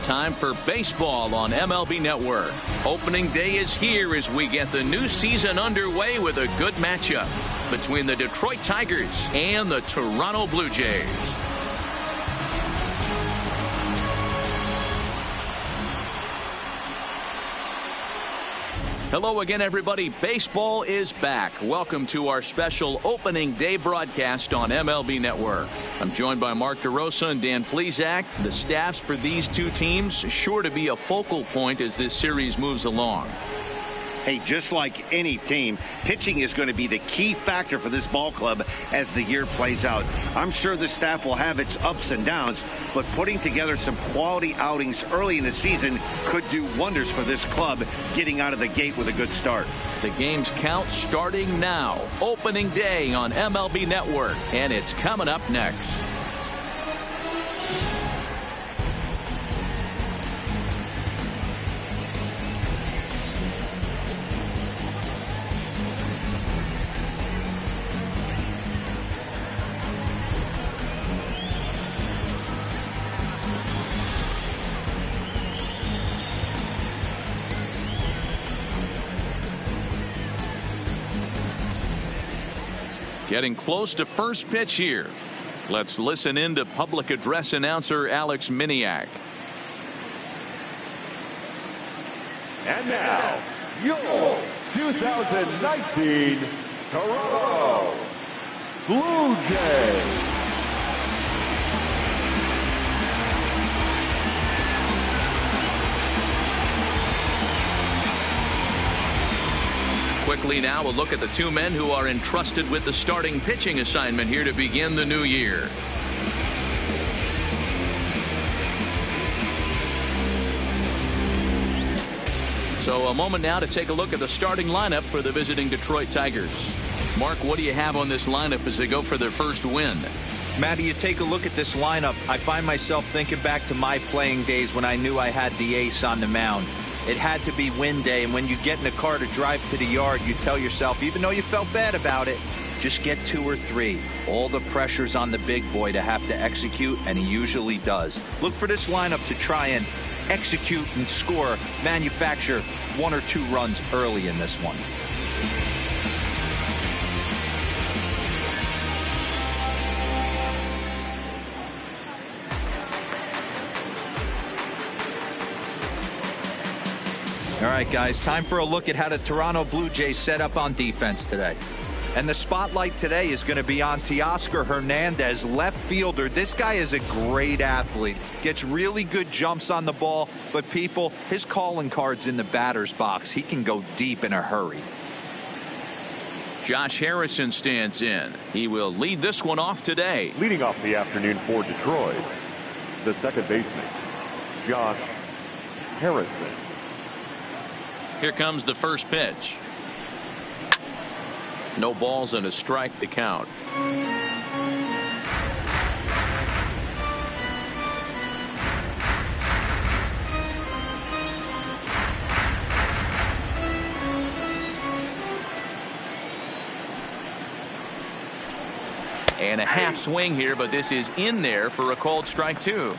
time for baseball on MLB Network. Opening day is here as we get the new season underway with a good matchup between the Detroit Tigers and the Toronto Blue Jays. Hello again, everybody. Baseball is back. Welcome to our special opening day broadcast on MLB Network. I'm joined by Mark DeRosa and Dan Plesac. The staffs for these two teams sure to be a focal point as this series moves along. Hey, just like any team, pitching is going to be the key factor for this ball club as the year plays out. I'm sure the staff will have its ups and downs, but putting together some quality outings early in the season could do wonders for this club getting out of the gate with a good start. The game's count starting now. Opening day on MLB Network, and it's coming up next. Getting close to first pitch here. Let's listen in to public address announcer Alex Miniak. And now, your 2019 Toronto Blue Jays. Quickly now, a look at the two men who are entrusted with the starting pitching assignment here to begin the new year. So a moment now to take a look at the starting lineup for the visiting Detroit Tigers. Mark, what do you have on this lineup as they go for their first win? Matty, you take a look at this lineup. I find myself thinking back to my playing days when I knew I had the ace on the mound. It had to be win day, and when you get in a car to drive to the yard, you tell yourself, even though you felt bad about it, just get 2 or 3. All the pressure's on the big boy to have to execute, and he usually does. Look for this lineup to try and execute and score, manufacture 1 or 2 runs early in this one. All right, guys, time for a look at how the Toronto Blue Jays set up on defense today. And the spotlight today is going to be on Teoscar Hernandez, left fielder. This guy is a great athlete, gets really good jumps on the ball, but people, his calling card's in the batter's box. He can go deep in a hurry. Josh Harrison stands in. He will lead this one off today. Leading off the afternoon for Detroit, the second baseman, Josh Harrison. Here comes the first pitch. No balls and a strike to count. And a half swing here, but this is in there for a called strike 2.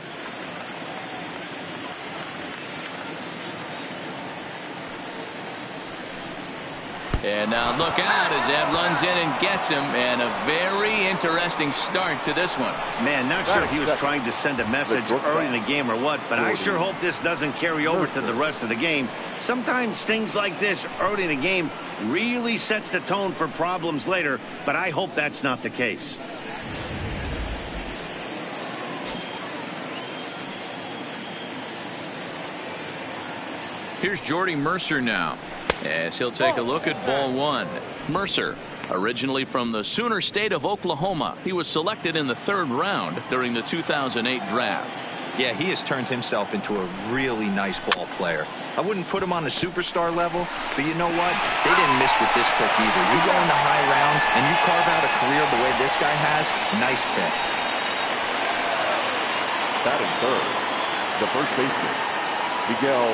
And now look out as that runs in and gets him, and a very interesting start to this one. Man, not sure if he was trying to send a message early in the game or what, but I sure hope this doesn't carry over to the rest of the game. Sometimes things like this early in the game really sets the tone for problems later, but I hope that's not the case. Here's Jordy Mercer now, as he'll take a look at ball 1. Mercer, originally from the Sooner State of Oklahoma. He was selected in the 3rd round during the 2008 draft. Yeah, he has turned himself into a really nice ball player. I wouldn't put him on a superstar level, but you know what? They didn't miss with this pick either. You go into high rounds and you carve out a career the way this guy has, nice pick. Batting third, the first baseman, Miguel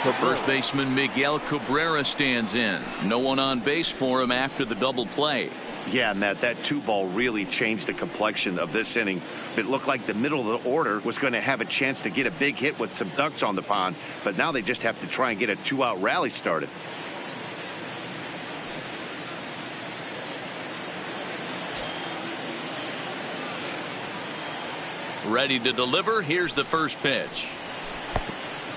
The first baseman Miguel Cabrera stands in. No one on base for him after the double play. Yeah, Matt, that 2 ball really changed the complexion of this inning. It looked like the middle of the order was going to have a chance to get a big hit with some ducks on the pond, but now they just have to try and get a 2-out rally started. Ready to deliver. Here's the first pitch.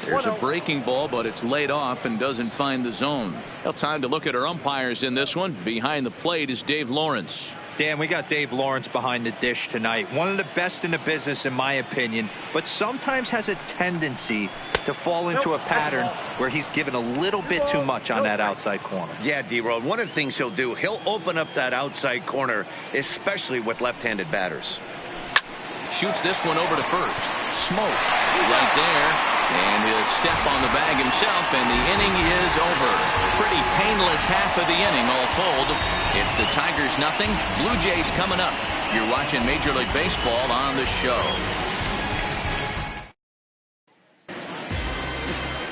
There's a breaking ball, but it's laid off and doesn't find the zone. Well, time to look at our umpires in this one. Behind the plate is Dave Lawrence. Dan, we got Dave Lawrence behind the dish tonight. One of the best in the business, in my opinion, but sometimes has a tendency to fall into a pattern where he's given a little bit too much on that outside corner. Yeah, D-Road, one of the things he'll do, he'll open up that outside corner, especially with left-handed batters. Shoots this one over to first. Smoke right there. And he'll step on the bag himself, and the inning is over. Pretty painless half of the inning, all told. It's the Tigers nothing. Blue Jays coming up. You're watching Major League Baseball on the show.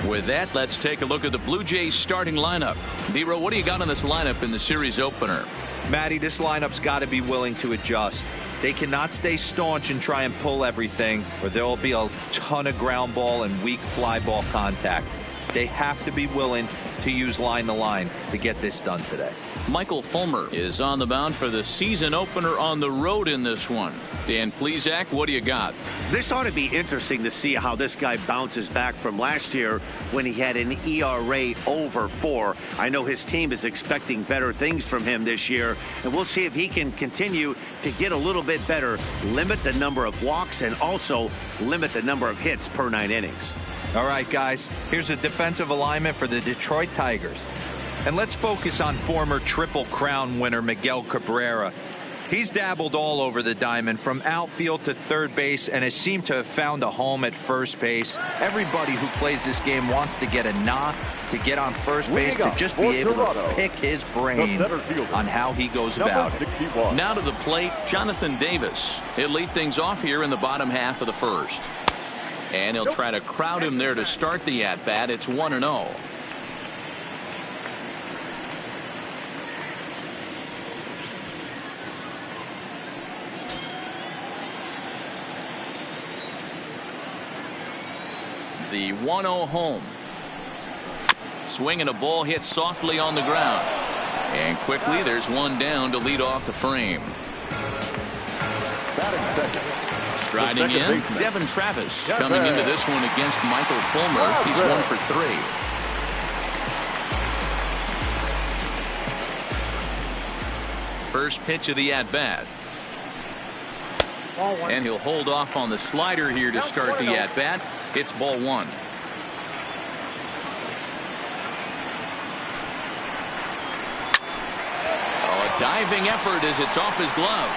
With that, let's take a look at the Blue Jays starting lineup. D-Row, what do you got on this lineup in the series opener? Matty, this lineup's got to be willing to adjust. They cannot stay staunch and try and pull everything, or there will be a ton of ground ball and weak fly ball contact. They have to be willing to use line to line to get this done today. Michael Fulmer is on the mound for the season opener on the road in this one. Dan Plesac, what do you got? This ought to be interesting to see how this guy bounces back from last year when he had an ERA over 4. I know his team is expecting better things from him this year, and we'll see if he can continue to get a little bit better, limit the number of walks, and also limit the number of hits per 9 innings. All right, guys, here's a defensive alignment for the Detroit Tigers. And let's focus on former Triple Crown winner Miguel Cabrera. He's dabbled all over the diamond, from outfield to third base, and has seemed to have found a home at first base. Everybody who plays this game wants to get a knock, to get on first base, to just be able to pick his brain on how he goes about it. Now to the plate, Jonathan Davis. He'll lead things off here in the bottom half of the first. And he'll try to crowd him there to start the at-bat. It's 1-0. The 1-0 home. Swinging a ball hit softly on the ground. And quickly there's one down to lead off the frame. Batting second. Striding in, Devin Travis coming into this one against Michael Fulmer. He's 1 for 3. First pitch of the at-bat. And he'll hold off on the slider here to start the at-bat. It's ball 1. Oh, a diving effort as it's off his glove.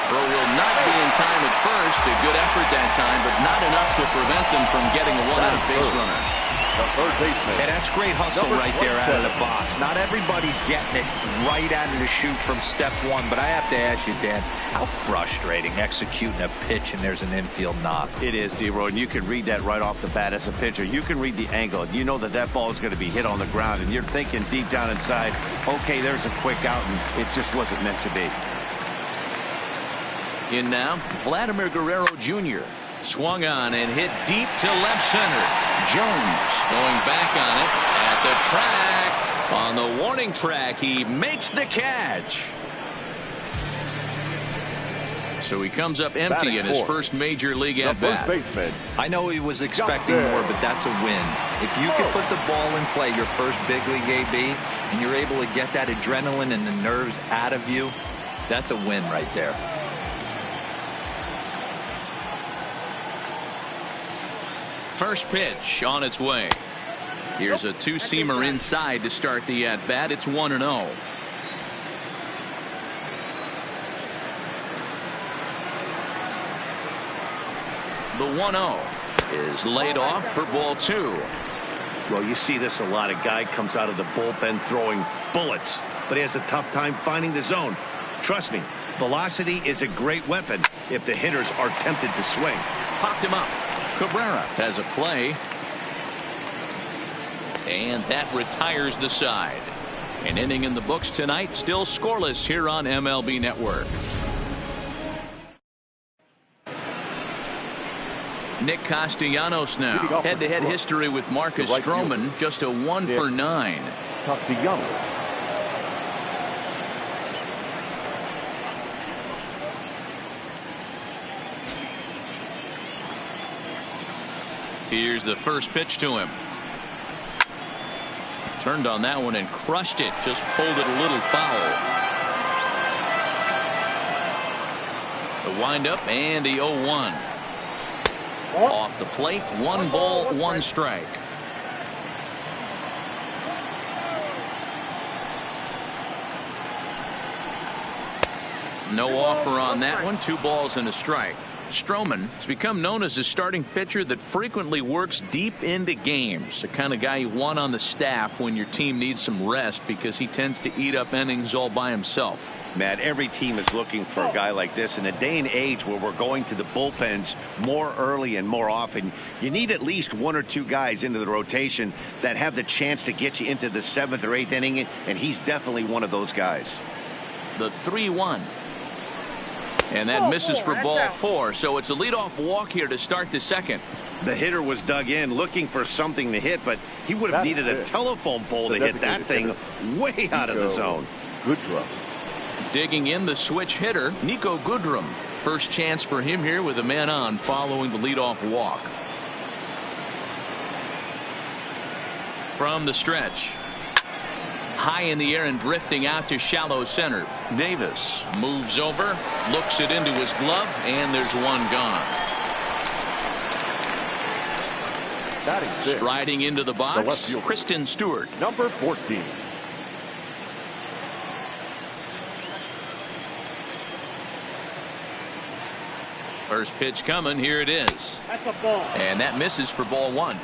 Throw will not be in time at first. A good effort that time, but not enough to prevent them from getting a one-out base runner. And that's great hustle right there out of the box. Not everybody's getting it right out of the chute from step one, but I have to ask you, Dan, how frustrating executing a pitch and there's an infield knock. It is, D-Roy, and you can read that right off the bat as a pitcher. You can read the angle. You know that that ball is going to be hit on the ground, and you're thinking deep down inside, okay, there's a quick out, and it just wasn't meant to be. In now, Vladimir Guerrero Jr. Swung on and hit deep to left center. Jones going back on it at the track. On the warning track, he makes the catch. So he comes up empty in his first major league at bat. I know he was expecting more, but that's a win. If you can put the ball in play, your first big league AB, and you're able to get that adrenaline and the nerves out of you, that's a win right there. First pitch on its way. Here's a two-seamer inside to start the at-bat. It's 1-0. The 1-0 is laid off for ball 2. Well, you see this a lot. A guy comes out of the bullpen throwing bullets, but he has a tough time finding the zone. Trust me, velocity is a great weapon if the hitters are tempted to swing. Popped him up. Cabrera has a play. And that retires the side. An inning in the books tonight, still scoreless here on MLB Network. Nick Castellanos now. Head-to-head history with Marcus Stroman, just a 1 for 9. Castellanos. Here's the first pitch to him. Turned on that one and crushed it. Just pulled it a little foul. The windup and the 0-1. Off the plate, 1 ball, 1 strike. No offer on that one. 2 balls and a strike. Stroman has become known as a starting pitcher that frequently works deep into games. The kind of guy you want on the staff when your team needs some rest, because he tends to eat up innings all by himself. Matt, every team is looking for a guy like this. In a day and age where we're going to the bullpens more early and more often, you need at least 1 or 2 guys into the rotation that have the chance to get you into the 7th or 8th inning, and he's definitely one of those guys. The 3-1. And that misses for ball 4. So it's a leadoff walk here to start the second. The hitter was dug in looking for something to hit, but he would have needed a telephone pole to hit that thing way out of the zone. Goodrum. Digging in, the switch hitter, Niko Goodrum. First chance for him here with a man on following the leadoff walk. From the stretch. High in the air and drifting out to shallow center. Davis moves over, looks it into his glove, and there's 1 gone. Striding into the box, Kristen Stewart. Number 14. First pitch coming. Here it is. That's a ball. And that misses for ball 1.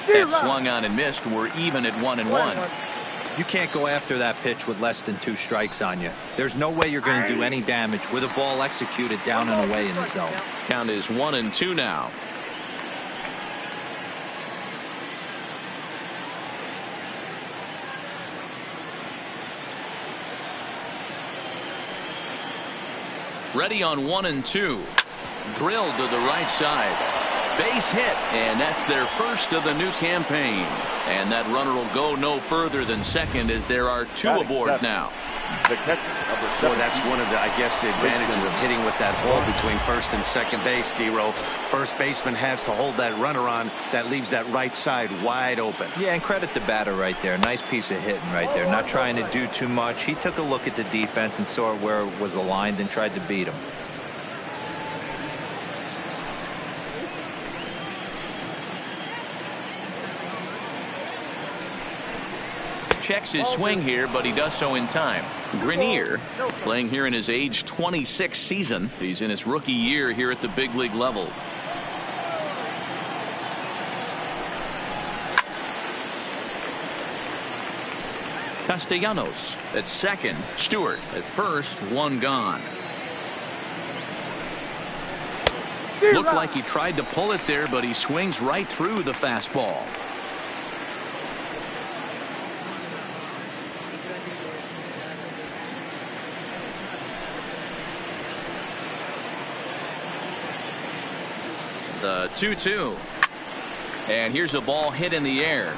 That swung on and missed. We're even at 1-1. You can't go after that pitch with less than 2 strikes on you. There's no way you're going to do any damage with a ball executed down and away in the zone. Count is 1-2 now. Ready on 1-2. Drilled to the right side. Base hit, and that's their first of the new campaign. And that runner will go no further than second, as there are 2 aboard now. The catcher, Well, that's one of the, I guess, the advantages of hitting with that ball between first and second base, D-Row. First baseman has to hold that runner on. That leaves that right side wide open. Yeah, and credit the batter right there. Nice piece of hitting right there. Not trying to do too much. He took a look at the defense and saw where it was aligned and tried to beat him. Checks his swing here, but he does so in time. Grenier playing here in his age 26 season. He's in his rookie year here at the big league level. Castellanos at second. Stewart at first. 1 gone. Looked like he tried to pull it there, but he swings right through the fastball. The 2-2. And here's a ball hit in the air.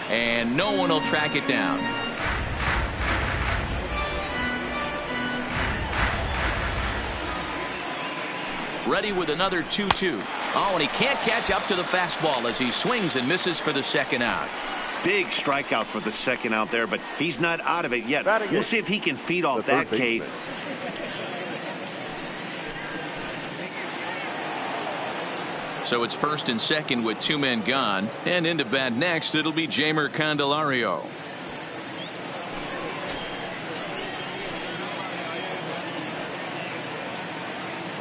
And no one will track it down. Ready with another 2-2. Oh, and he can't catch up to the fastball as he swings and misses for the second out. Big strikeout for the second out there, but he's not out of it yet. We'll see if he can feed off that, Kate. So it's first and second with 2 men gone. And into bat next, it'll be Jeimer Candelario.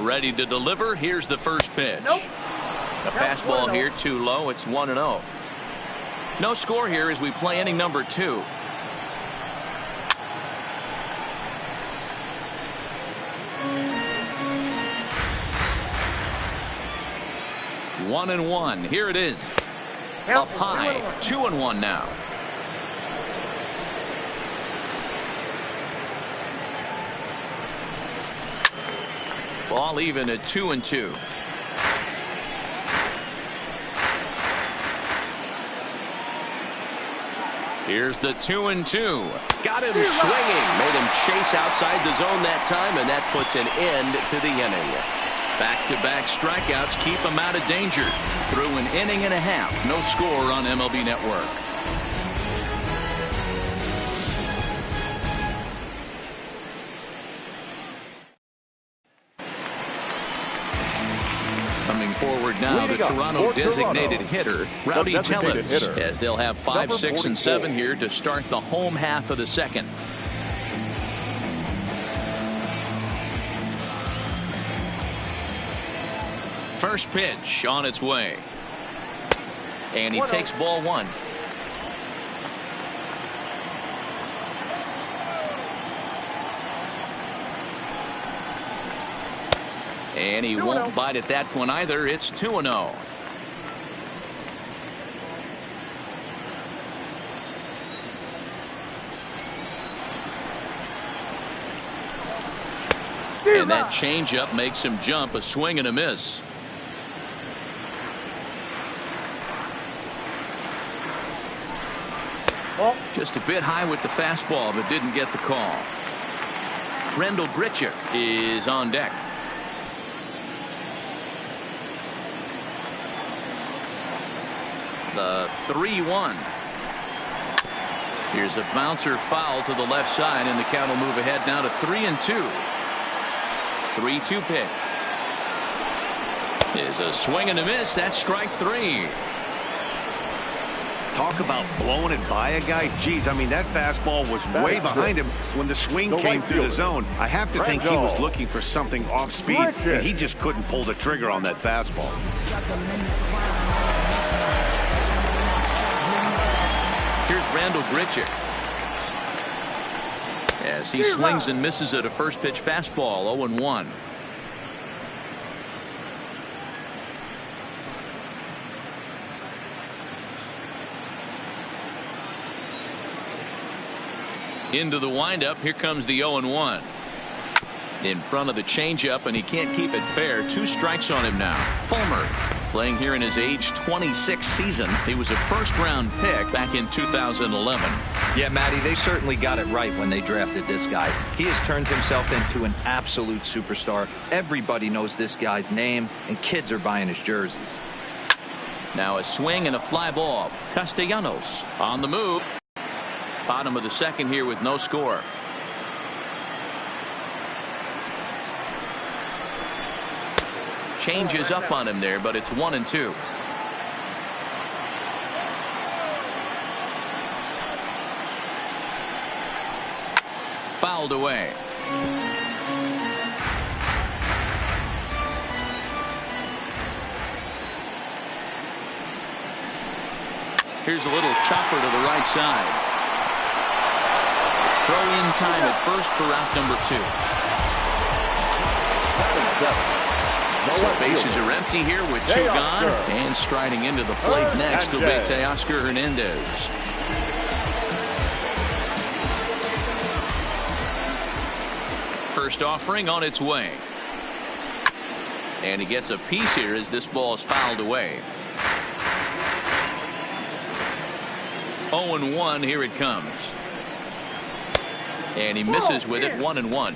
Ready to deliver. Here's the first pitch. Nope. A fastball here too low. It's 1-0. No score here as we play inning number 2. 1-1. Here it is. Up high. 2-1 now. Ball even at 2-2. Here's the 2-2. Got him swinging. Made him chase outside the zone that time, and that puts an end to the inning. Back-to-back strikeouts keep him out of danger. Through an inning and a half. No score on MLB Network. Coming forward now, the Toronto designated hitter, Rowdy Tellez, as they'll have 5, 6, and 7 here to start the home half of the second. First pitch on its way. And he takes ball 1. And he won't bite at that one either. It's 2-0. And that changeup makes him jump. A swing and a miss. Just a bit high with the fastball, but didn't get the call. Randal Grichuk is on deck. The 3-1. Here's a bouncer foul to the left side, and the count will move ahead now to 3-2. 3-2 pitch. Is a swing and a miss. That's strike 3. Talk about blowing it by a guy. Geez, I mean, that fastball was way behind him when the swing came through the zone. I have to think he was looking for something off speed, and he just couldn't pull the trigger on that fastball. Here's Randal Grichuk. As he swings and misses at a first pitch fastball. 0-1. Into the windup. Here comes the 0-1. In front of the changeup, and he can't keep it fair. 2 strikes on him now. Fulmer playing here in his age 26 season. He was a first-round pick back in 2011. Yeah, Matty, they certainly got it right when they drafted this guy. He has turned himself into an absolute superstar. Everybody knows this guy's name, and kids are buying his jerseys. Now a swing and a fly ball. Castellanos on the move. Bottom of the second here with no score. Changes up on him there, but it's 1-2. Fouled away. Here's a little chopper to the right side. Throw in time at first for out number 2. So bases are empty here with 2 gone. And striding into the plate next will be Teoscar Hernandez. First offering on its way. And he gets a piece here as this ball is fouled away. 0-1. Here it comes. And he misses with it. 1-1.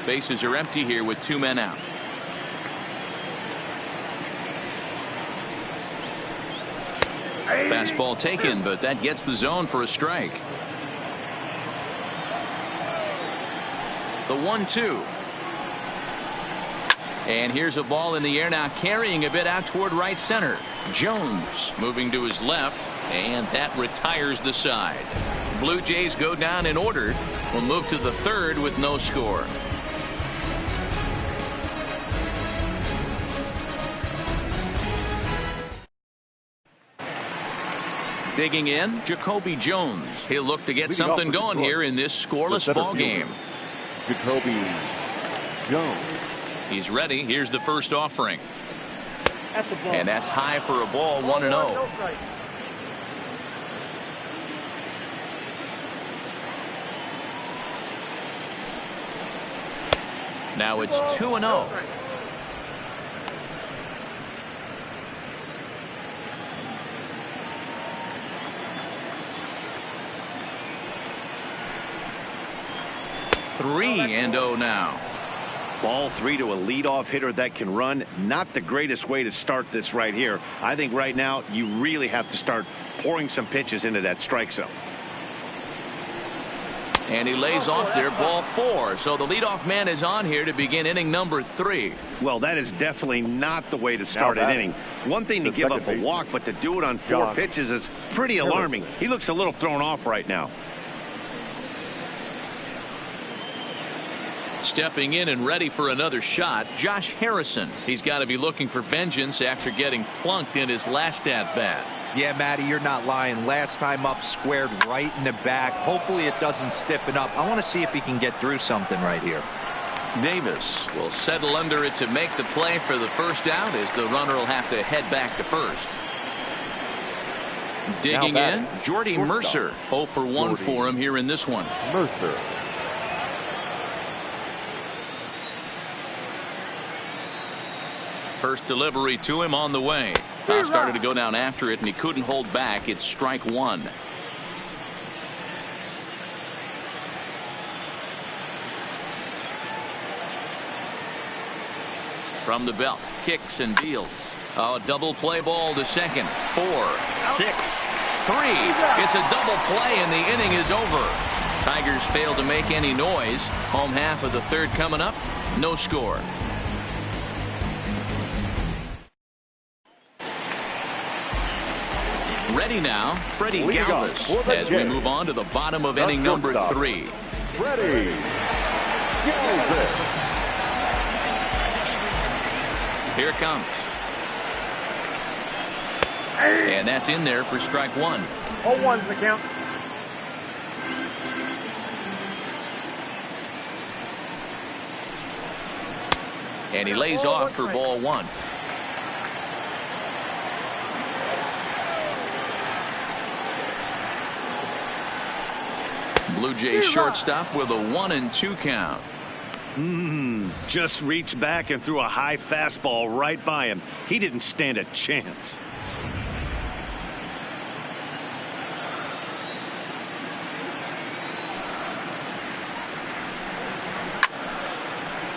Bases are empty here with 2 men out. Fastball taken, but that gets the zone for a strike. The 1-2. And here's a ball in the air now, carrying a bit out toward right center. Jones moving to his left, and that retires the side. Blue Jays go down in order. Will move to the 3rd with no score. Digging in, Jacoby Jones. He'll look to get something going here in this scoreless ball game. Jacoby Jones. He's ready. Here's the first offering. And that's high for a ball, 1-0. Now it's 2-0. Three and 0 now. Ball 3 to a leadoff hitter that can run. Not the greatest way to start this right here. I think right now you really have to start pouring some pitches into that strike zone. And he lays off there, ball 4. So the leadoff man is on here to begin inning number 3. Well, that is definitely not the way to start an inning. One thing to give up a walk, but to do it on 4 pitches is pretty alarming. He looks a little thrown off right now. Stepping in and ready for another shot, Josh Harrison. He's got to be looking for vengeance after getting plunked in his last at-bat. Yeah, Matty, you're not lying. Last time up, squared right in the back. Hopefully it doesn't stiffen up. I want to see if he can get through something right here. Davis will settle under it to make the play for the first out, as the runner will have to head back to first. Digging in, Jordy Mercer. 0 for 1 for him here in this one. Mercer. First delivery to him on the way. Started to go down after it, and he couldn't hold back. It's strike 1. From the belt, kicks and deals. A double play ball to second. 4, 6, 3. It's a double play, and the inning is over. Tigers fail to make any noise. Home half of the third coming up. No score. Ready now, Freddie Galvis, as we move on to the bottom of inning number 3. Freddie Galvis. Here it comes. And that's in there for strike 1. 0-1's the count. And he lays off for ball 1. Blue Jays shortstop with a 1-2 count. Just reached back and threw a high fastball right by him. He didn't stand a chance.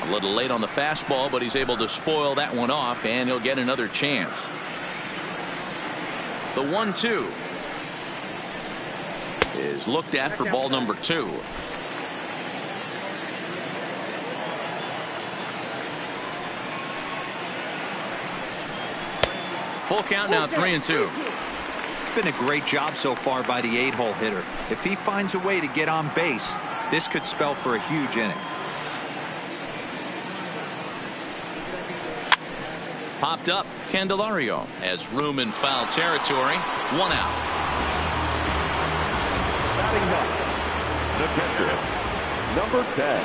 A little late on the fastball, but he's able to spoil that one off, and he'll get another chance. The 1-2 is looked at for ball number 2. Full count now, 3-2. It's been a great job so far by the 8-hole hitter. If he finds a way to get on base, this could spell for a huge inning. Popped up, Candelario has room in foul territory. 1 out. The catcher, number 10.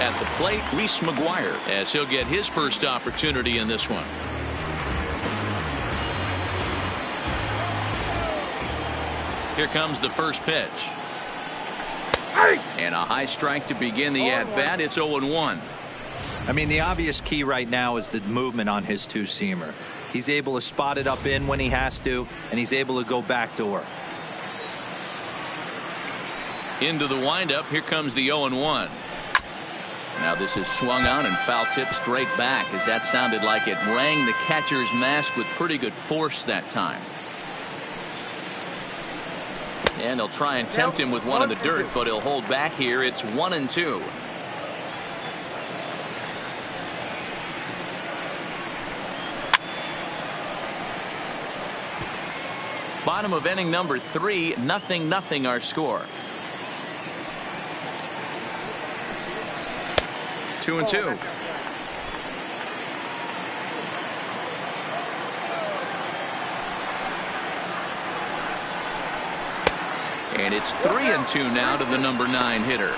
At the plate, Reese McGuire, as he'll get his first opportunity in this one. Here comes the first pitch. And a high strike to begin the at-bat. It's 0-1. I mean, the obvious key right now is the movement on his two-seamer. He's able to spot it up in when he has to, and he's able to go back door. Into the windup. Here comes the 0-1. Now this is swung on and foul tip straight back, as that sounded like it rang the catcher's mask with pretty good force that time. And he'll try and tempt him with one in the dirt, but he'll hold back here. It's 1-2. Bottom of inning number 3, 0-0 our score. 2-2. And it's 3-2 now to the number 9 hitter.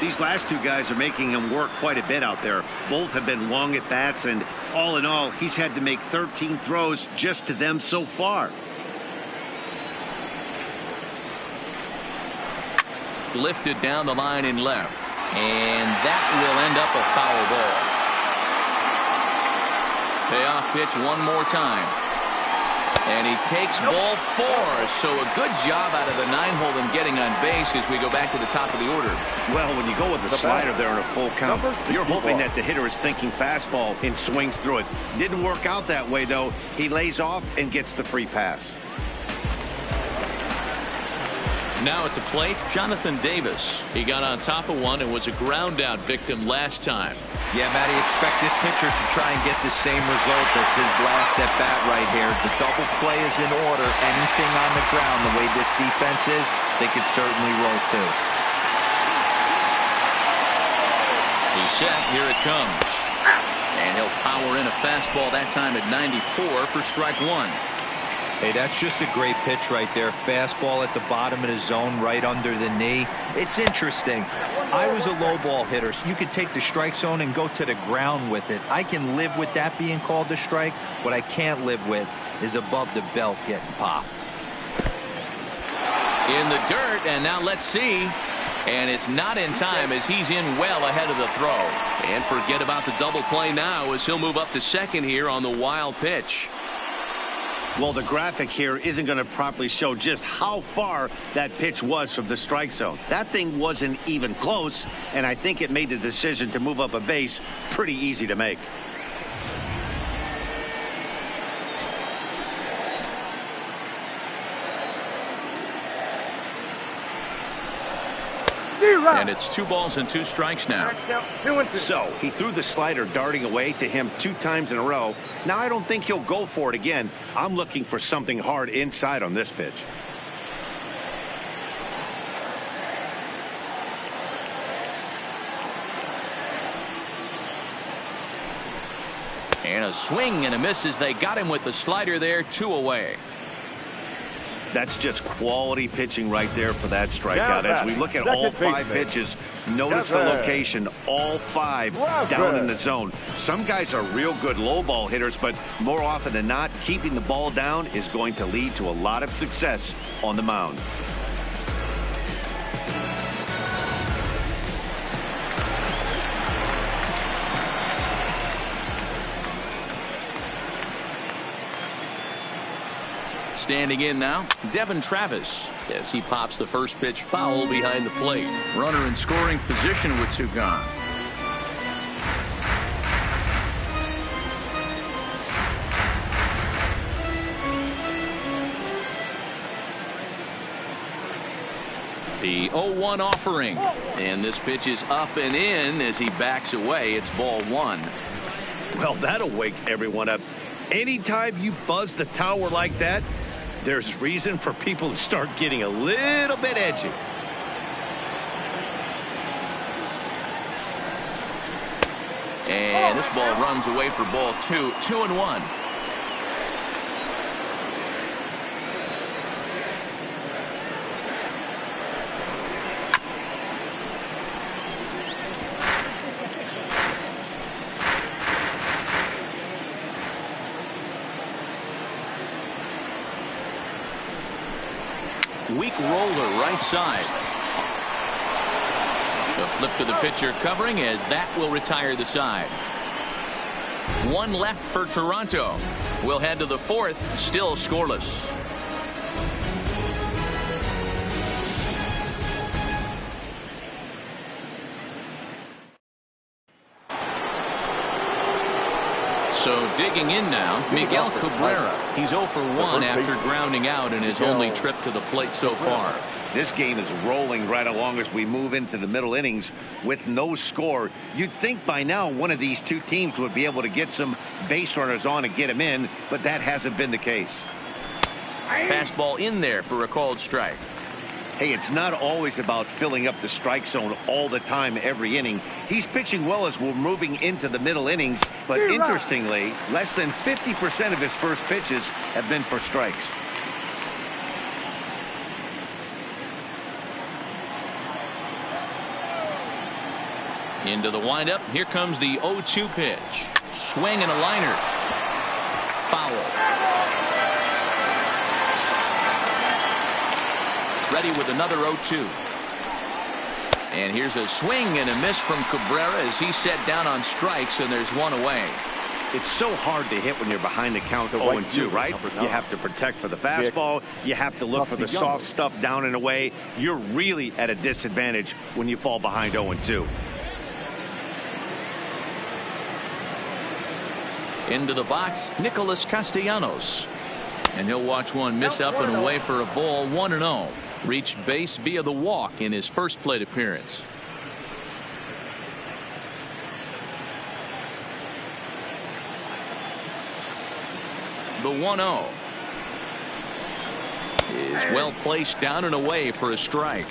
These last two guys are making him work quite a bit out there. Both have been long at bats, and all in all, he's had to make 13 throws just to them so far. Lifted down the line in left, and that will end up a foul ball. Payoff pitch one more time, and he takes ball 4. So a good job out of the 9-hole in getting on base as we go back to the top of the order. Well, when you go with the slider there in a full count, you're hoping that the hitter is thinking fastball and swings through it. Didn't work out that way, though. He lays off and gets the free pass. Now at the plate, Jonathan Davis. He got on top of one and was a ground out victim last time. Yeah, Matty, expect this pitcher to try and get the same result as his last at bat right here. The double play is in order. Anything on the ground, the way this defense is, they could certainly roll too. He's set. Here it comes. And he'll power in a fastball that time at 94 for strike 1. Hey, that's just a great pitch right there. Fastball at the bottom of the zone, right under the knee. It's interesting. I was a low ball hitter, so you could take the strike zone and go to the ground with it. I can live with that being called a strike. What I can't live with is above the belt getting popped. In the dirt, and now let's see. And it's not in time as he's in well ahead of the throw. And forget about the double play now as he'll move up to second here on the wild pitch. Well, the graphic here isn't going to properly show just how far that pitch was from the strike zone. That thing wasn't even close, and I think it made the decision to move up a base pretty easy to make. And it's 2 balls and 2 strikes now. So he threw the slider darting away to him 2 times in a row. Now I don't think he'll go for it again. I'm looking for something hard inside on this pitch. And a swing and a miss as they got him with the slider there. 2 away. That's just quality pitching right there for that strikeout. As we look at all 5 pitches, notice the location, all 5 down in the zone. Some guys are real good low ball hitters, but more often than not, keeping the ball down is going to lead to a lot of success on the mound. Standing in now, Devin Travis, as he pops the first pitch foul behind the plate. Runner in scoring position with 2 gone. The 0-1 offering, and this pitch is up and in as he backs away. It's ball 1. Well, that'll wake everyone up. Anytime you buzz the tower like that, there's reason for people to start getting a little bit edgy. And this ball runs away for ball 2. 2-1. Weak roller right side. The flip to the pitcher covering as that will retire the side. 1 left for Toronto. We'll head to the 4th, still scoreless. So digging in now, Miguel Cabrera. He's 0 for 1 after grounding out in his only trip to the plate so far. This game is rolling right along as we move into the middle innings with no score. You'd think by now one of these 2 teams would be able to get some base runners on and get them in, but that hasn't been the case. Fastball in there for a called strike. Hey, it's not always about filling up the strike zone all the time every inning. He's pitching well as we're moving into the middle innings, but interestingly, less than 50% of his first pitches have been for strikes. Into the windup. Here comes the 0-2 pitch. Swing and a liner. Foul. Ready with another 0-2. And here's a swing and a miss from Cabrera as he's set down on strikes, and there's one away. It's so hard to hit when you're behind the count of 0-2, right? You have to protect for the fastball. You have to look for the soft stuff down and away. You're really at a disadvantage when you fall behind 0-2. Into the box, Nicholas Castellanos. And he'll watch one miss up and away for a ball. 1-0. Reached base via the walk in his first plate appearance. The 1-0 is well placed down and away for a strike.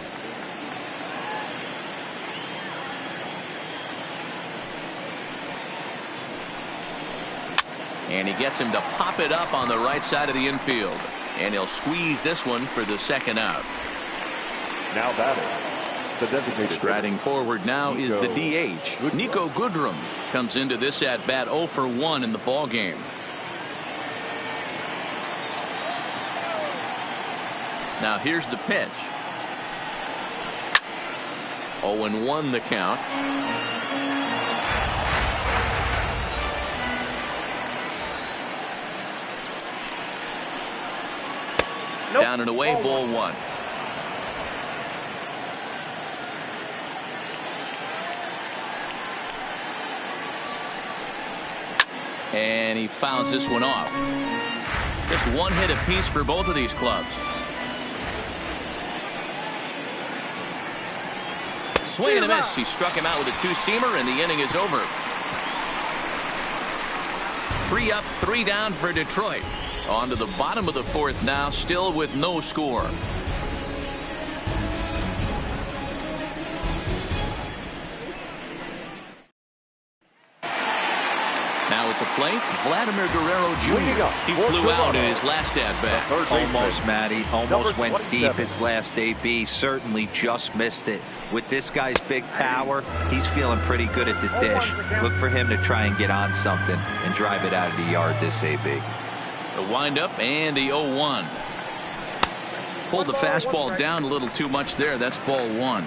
And he gets him to pop it up on the right side of the infield. And he'll squeeze this one for the second out. Now batting, the designated striding forward now is the DH. Niko Goodrum comes into this at bat 0 for 1 in the ball game. Now here's the pitch. 0-1 the count. Down and away, ball 1. And he fouls this one off. Just one hit apiece for both of these clubs. Swing and a miss. He struck him out with a two-seamer, and the inning is over. 3 up, 3 down for Detroit. On to the bottom of the 4th now, still with no score. Now at the plate, Vladimir Guerrero Jr. He flew out in his last at-bat. Almost, Matty. Almost went deep his last AB. Certainly just missed it. With this guy's big power, he's feeling pretty good at the dish. Look for him to try and get on something and drive it out of the yard this AB. The windup and the 0-1. Pulled the fastball down a little too much there. That's ball 1.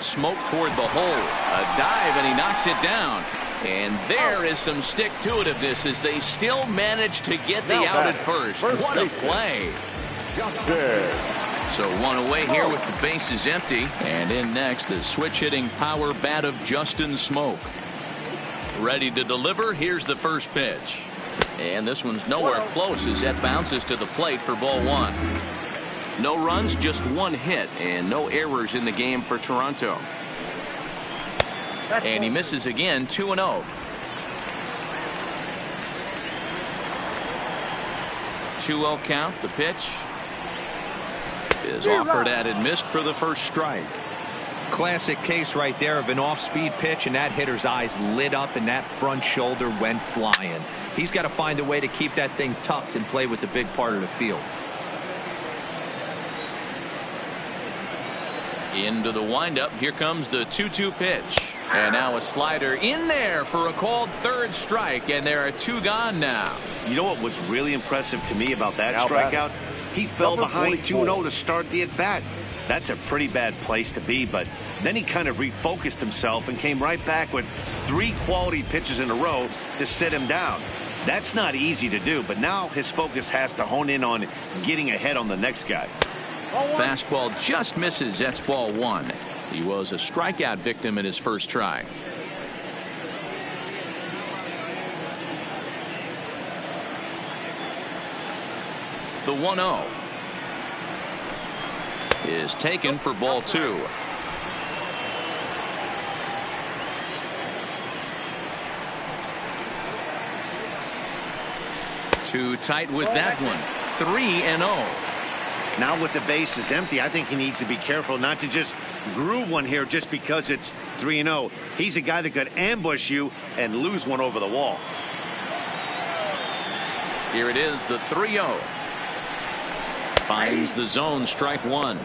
Smoke toward the hole. A dive, and he knocks it down. And there is some stick-to-itiveness as they still manage to get the out at first. What a play. So one away here with the bases empty. And in next, the switch-hitting power bat of Justin Smoak. Ready to deliver. Here's the first pitch. And this one's nowhere close as that bounces to the plate for ball 1. No runs, just 1 hit, and no errors in the game for Toronto. And he misses again, 2-0. 2-0 count. The pitch is offered at and missed for the first strike. Classic case right there of an off-speed pitch, and that hitter's eyes lit up and that front shoulder went flying. He's got to find a way to keep that thing tucked and play with the big part of the field. Into the windup. Here comes the 2-2 pitch. And now a slider in there for a called third strike, and there are 2 gone now. You know what was really impressive to me about that strikeout? He fell behind 2-0 to start the at-bat. That's a pretty bad place to be, but then he kind of refocused himself and came right back with 3 quality pitches in a row to sit him down. That's not easy to do, but now his focus has to hone in on getting ahead on the next guy. Fastball just misses. That's ball 1. He was a strikeout victim in his first try. The 1-0 is taken for ball 2. Too tight with that one. 3-0. Now with the bases empty, I think he needs to be careful not to just groove one here just because it's 3-0. He's a guy that could ambush you and lose one over the wall. Here it is, the 3-0. Finds the zone, strike one.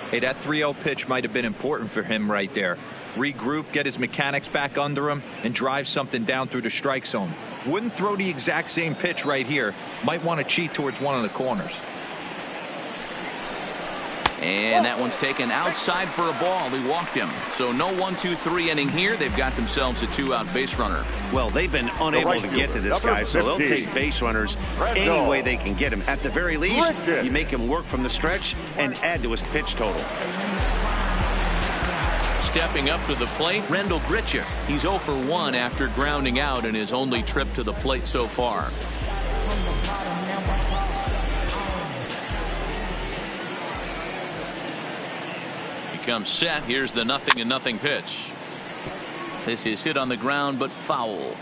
Hey, that 3-0 pitch might have been important for him right there. Regroup, get his mechanics back under him, and drive something down through the strike zone. Wouldn't throw the exact same pitch right here. Might want to cheat towards one of the corners. And that one's taken outside for a ball. He walked him. So no 1-2-3 inning here. They've got themselves a 2-out base runner. Well, they've been unable to get to this guy, so they'll take base runners any way they can get him. At the very least, you make him work from the stretch and add to his pitch total. Stepping up to the plate, Rendell Grichuk. He's 0 for 1 after grounding out in his only trip to the plate so far. Comes set. Here's the 0-0 pitch. This is hit on the ground but foul.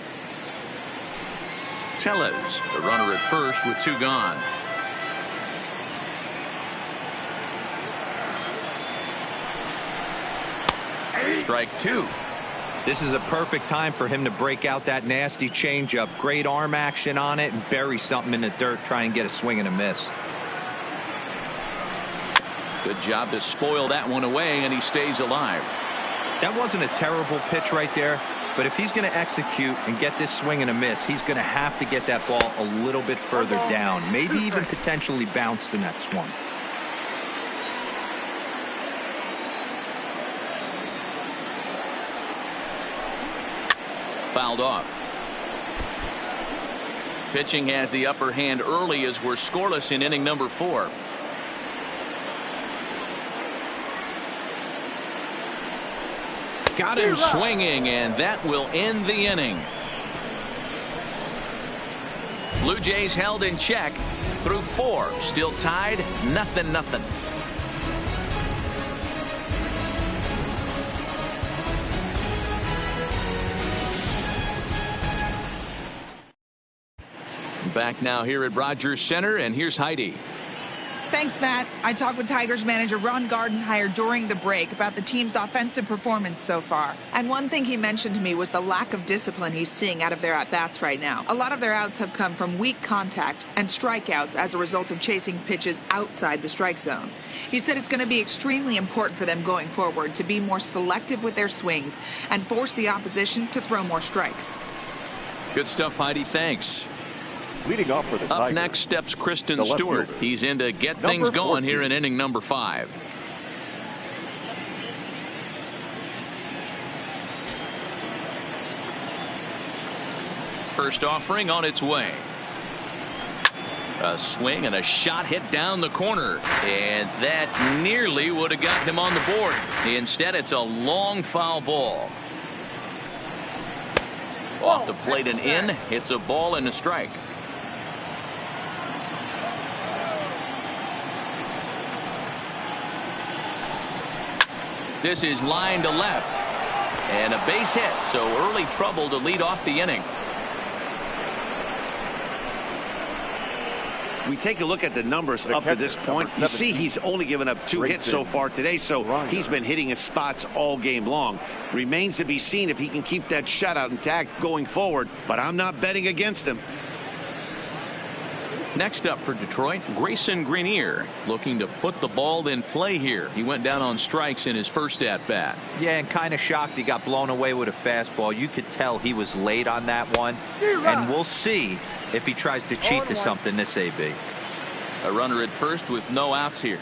Tellez, the runner at first with 2 gone. Strike 2. This is a perfect time for him to break out that nasty changeup. Great arm action on it and bury something in the dirt. Try and get a swing and a miss. Good job to spoil that one away, and he stays alive. That wasn't a terrible pitch right there, but if he's going to execute and get this swing and a miss, he's going to have to get that ball a little bit further down, maybe even potentially bounce the next one. Fouled off. Pitching has the upper hand early as we're scoreless in inning number 4. Got him swinging, and that will end the inning. Blue Jays held in check through 4. Still tied, 0-0. Back now here at Rogers Center, and here's Heidi. Thanks, Matt. I talked with Tigers manager Ron Gardenhire during the break about the team's offensive performance so far. And one thing he mentioned to me was the lack of discipline he's seeing out of their at-bats right now. A lot of their outs have come from weak contact and strikeouts as a result of chasing pitches outside the strike zone. He said it's going to be extremely important for them going forward to be more selective with their swings and force the opposition to throw more strikes. Good stuff, Heidi. Thanks. Leading off for the Up Tigers, next steps Kristen Stewart. fielder. He's in to get things going 14. here in inning number 5. First offering on its way. A swing and a shot hit down the corner, and that nearly would have got him on the board. Instead, it's a long foul ball. Off the plate and in. It's a ball and a strike. This is line to left, and a base hit, so early trouble to lead off the inning. We take a look at the numbers up to this point. You see he's only given up 2 hits so far today, so he's been hitting his spots all game long. Remains to be seen if he can keep that shutout intact going forward, but I'm not betting against him. Next up for Detroit, Grayson Greenier, looking to put the ball in play here. He went down on strikes in his first at-bat. Yeah, and kind of shocked he got blown away with a fastball. You could tell he was late on that one, and we'll see if he tries to cheat to something this AB. A runner at first with no outs here.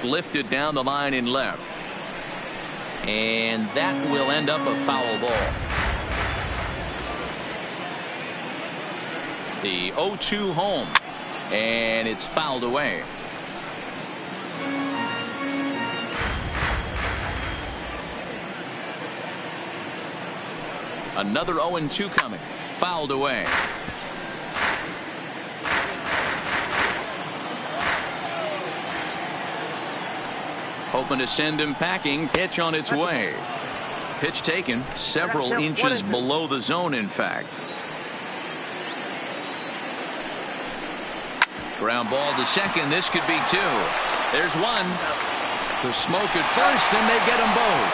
Lifted down the line in left, and that will end up a foul ball. The 0-2 home, and it's fouled away. Another 0-2 coming, fouled away. Hoping to send him packing. Pitch on its way. Pitch taken several inches below the zone, in fact. Ground ball to second. This could be 2. There's one. The smoke at first, and they get them both.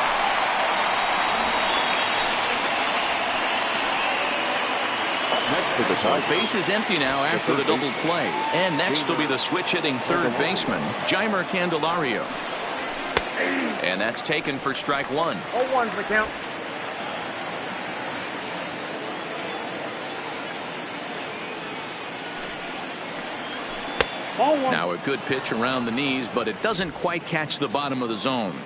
Next for the So Tigers. base is empty now after the double play. And next will be the switch-hitting third baseman, Jeimer Candelario. And that's taken for strike one. 0-1's the count. Now a good pitch around the knees, but it doesn't quite catch the bottom of the zone.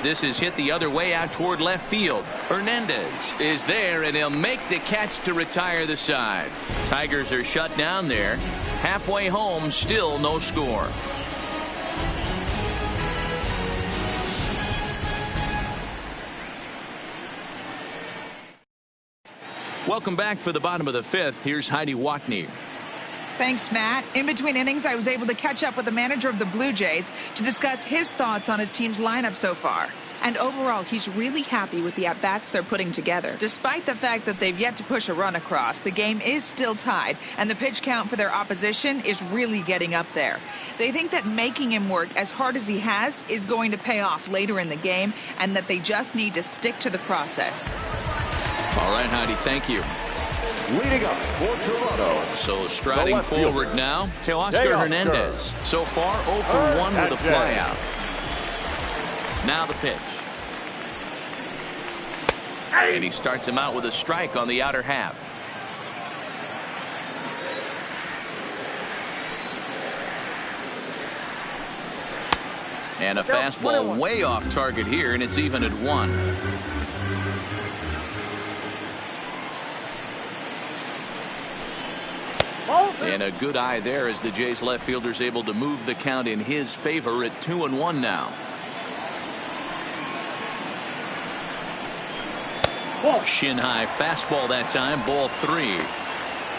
This is hit the other way out toward left field. Hernandez is there, and he'll make the catch to retire the side. Tigers are shut down there. Halfway home, still no score. Welcome back for the bottom of the fifth. Here's Heidi Watney. Thanks, Matt. In between innings, I was able to catch up with the manager of the Blue Jays to discuss his thoughts on his team's lineup so far. And overall, he's really happy with the at-bats they're putting together. Despite the fact that they've yet to push a run across, the game is still tied, and the pitch count for their opposition is really getting up there. They think that making him work as hard as he has is going to pay off later in the game, and that they just need to stick to the process. All right, Heidi, thank you. Leading up for Toronto. So striding forward now, Teoscar Hernandez. So far, 0 for 1 with a flyout. Now the pitch. And he starts him out with a strike on the outer half. And a fastball way off target here, and it's even at 1. And a good eye there as the Jays left fielder's able to move the count in his favor at 2-1 now. Shin high fastball that time, ball 3.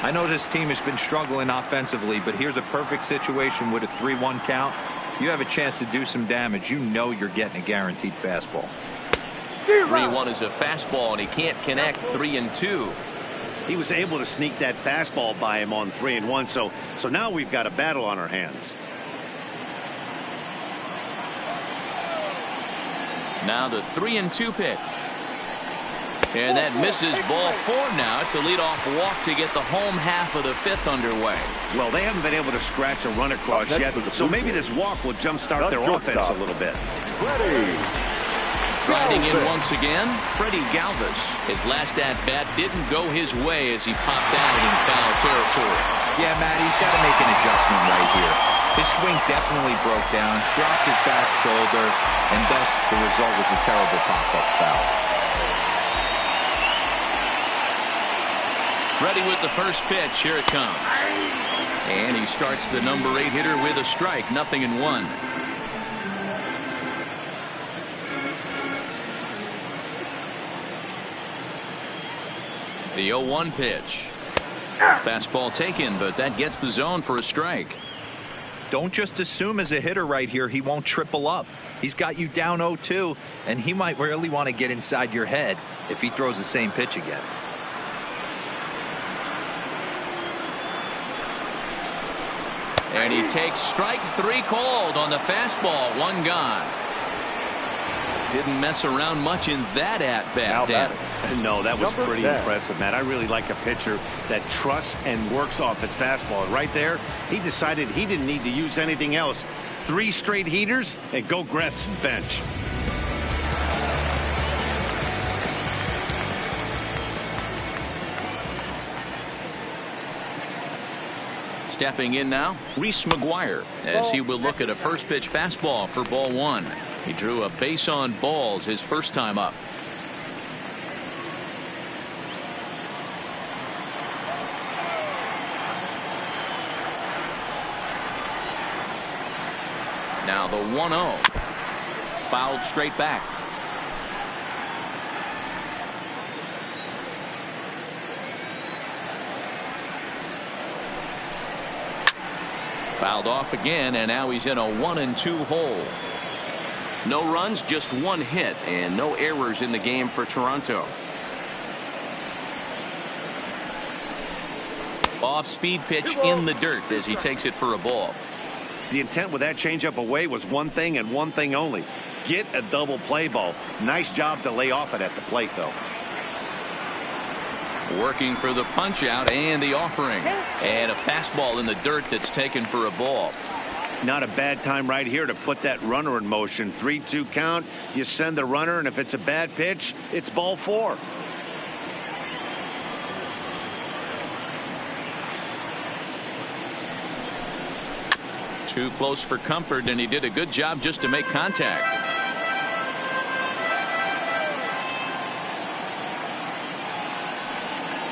I know this team has been struggling offensively, but here's a perfect situation with a 3-1 count. You have a chance to do some damage. You know you're getting a guaranteed fastball. 3-1 is a fastball, and he can't connect. 3-2. He was able to sneak that fastball by him on 3-1. So now we've got a battle on our hands. Now the 3-2 pitch. And that misses, ball 4 now. It's a leadoff walk to get the home half of the fifth underway. Well, they haven't been able to scratch a run across yet, so maybe this walk will jumpstart their offense a little bit. Riding in once again, Freddie Galvis. His last at-bat didn't go his way as he popped out in foul territory. Yeah, Matt, he's got to make an adjustment right here. His swing definitely broke down, dropped his back shoulder, and thus the result was a terrible pop-up foul. Ready with the first pitch. Here it comes. And he starts the number 8 hitter with a strike. 0-1. The 0-1 pitch. Fastball taken, but that gets the zone for a strike. Don't just assume as a hitter right here he won't triple up. He's got you down 0-2, and he might really want to get inside your head if he throws the same pitch again. And he takes strike 3 called on the fastball. 1 gone. Didn't mess around much in that at-bat, Dan. No, that was pretty impressive, Matt. I really like a pitcher that trusts and works off his fastball. And right there, he decided he didn't need to use anything else. 3 straight heaters and go grab some bench. Stepping in now, Reese McGuire, as he will look at a first pitch fastball for ball 1. He drew a base on balls his first time up. Now the 1-0. Fouled straight back. Fouled off again, and now he's in a 1-2 hole. No runs, just 1 hit, and no errors in the game for Toronto. Off-speed pitch in the dirt as he takes it for a ball. The intent with that changeup away was one thing and one thing only. get a double play ball. Nice job to lay off it at the plate, though. Working for the punch out and the offering. And a fastball in the dirt that's taken for a ball. Not a bad time right here to put that runner in motion. 3-2 count. You send the runner, and if it's a bad pitch, it's ball 4. Too close for comfort, and he did a good job just to make contact.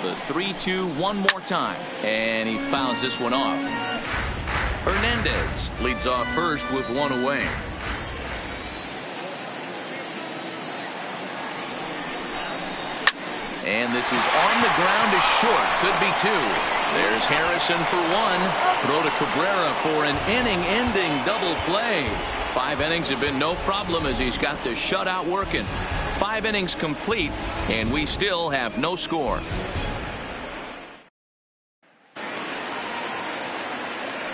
The 3-2 one more time, and he fouls this one off. Hernandez leads off first with one away. And this is on the ground is short. Could be 2. There's Harrison for 1. Throw to Cabrera for an inning-ending double play. 5 innings have been no problem as he's got the shutout working. 5 innings complete, and we still have no score.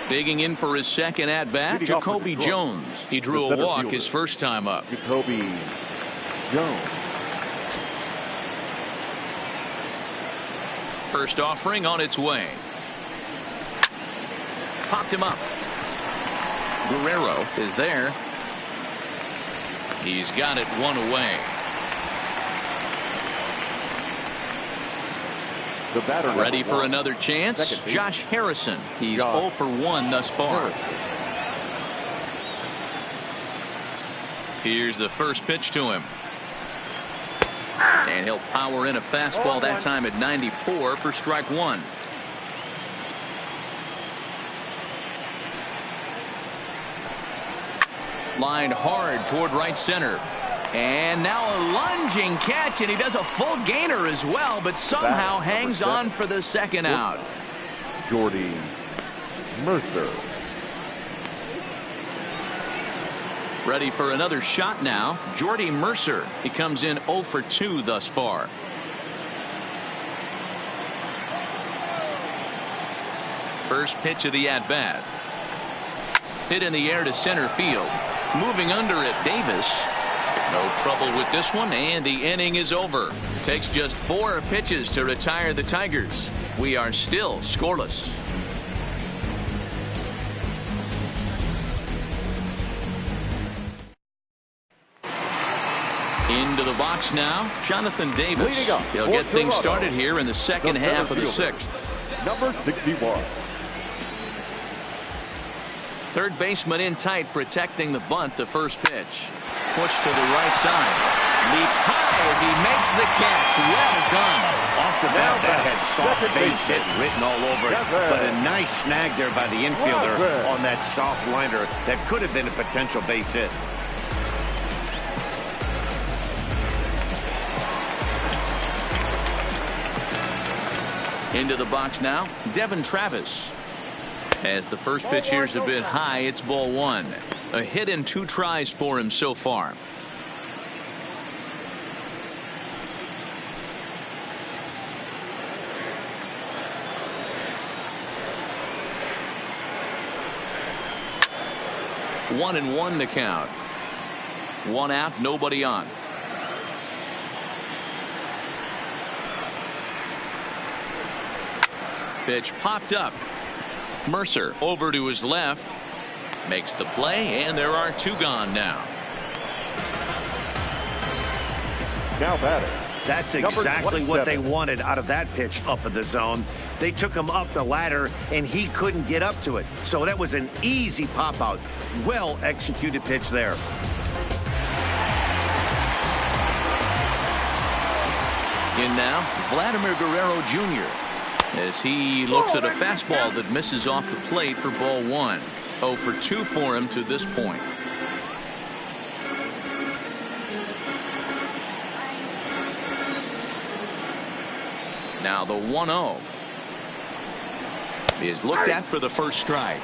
Digging in for his second at-bat, Jacoby Jones. He drew a walk his first time up. Jacoby Jones. First offering on its way. Popped him up. Guerrero is there. He's got it 1 away. The batter ready for another chance. Josh Harrison. He's 0 for 1 thus far. Here's the first pitch to him. And he'll power in a fastball that time at 94 for strike 1. Lined hard toward right center. And now a lunging catch, and he does a full gainer as well, but somehow hangs on for the second out. Jordy Mercer. Ready for another shot now. Jordy Mercer. He comes in 0 for 2 thus far. First pitch of the at-bat. Hit in the air to center field. Moving under it, Davis. No trouble with this one, and the inning is over. Takes just 4 pitches to retire the Tigers. We are still scoreless. Into the box now, Jonathan Davis. He'll get things started here in the second half of the 6th. Number 61. Third baseman in tight, protecting the bunt. The first pitch. Push to the right side. Leaps high as he makes the catch. Well done. Off the bat, that had soft base hit written all over it. But a nice snag there by the infielder on that soft liner that could have been a potential base hit. Into the box now, Devin Travis. As the first pitch here's a bit high, it's ball 1. A hit in 2 tries for him so far. One and 1 to count. 1 out, nobody on. Pitch popped up. Mercer over to his left. Makes the play, and there are 2 gone now. Now batting. That's exactly what they wanted out of that pitch up in the zone. They took him up the ladder, and he couldn't get up to it. So that was an easy pop-out. Well-executed pitch there. In now, Vladimir Guerrero Jr. as he looks at a fastball that misses off the plate for ball 1. 0 for 2 for him to this point. Now the 1-0 is looked at for the first strike.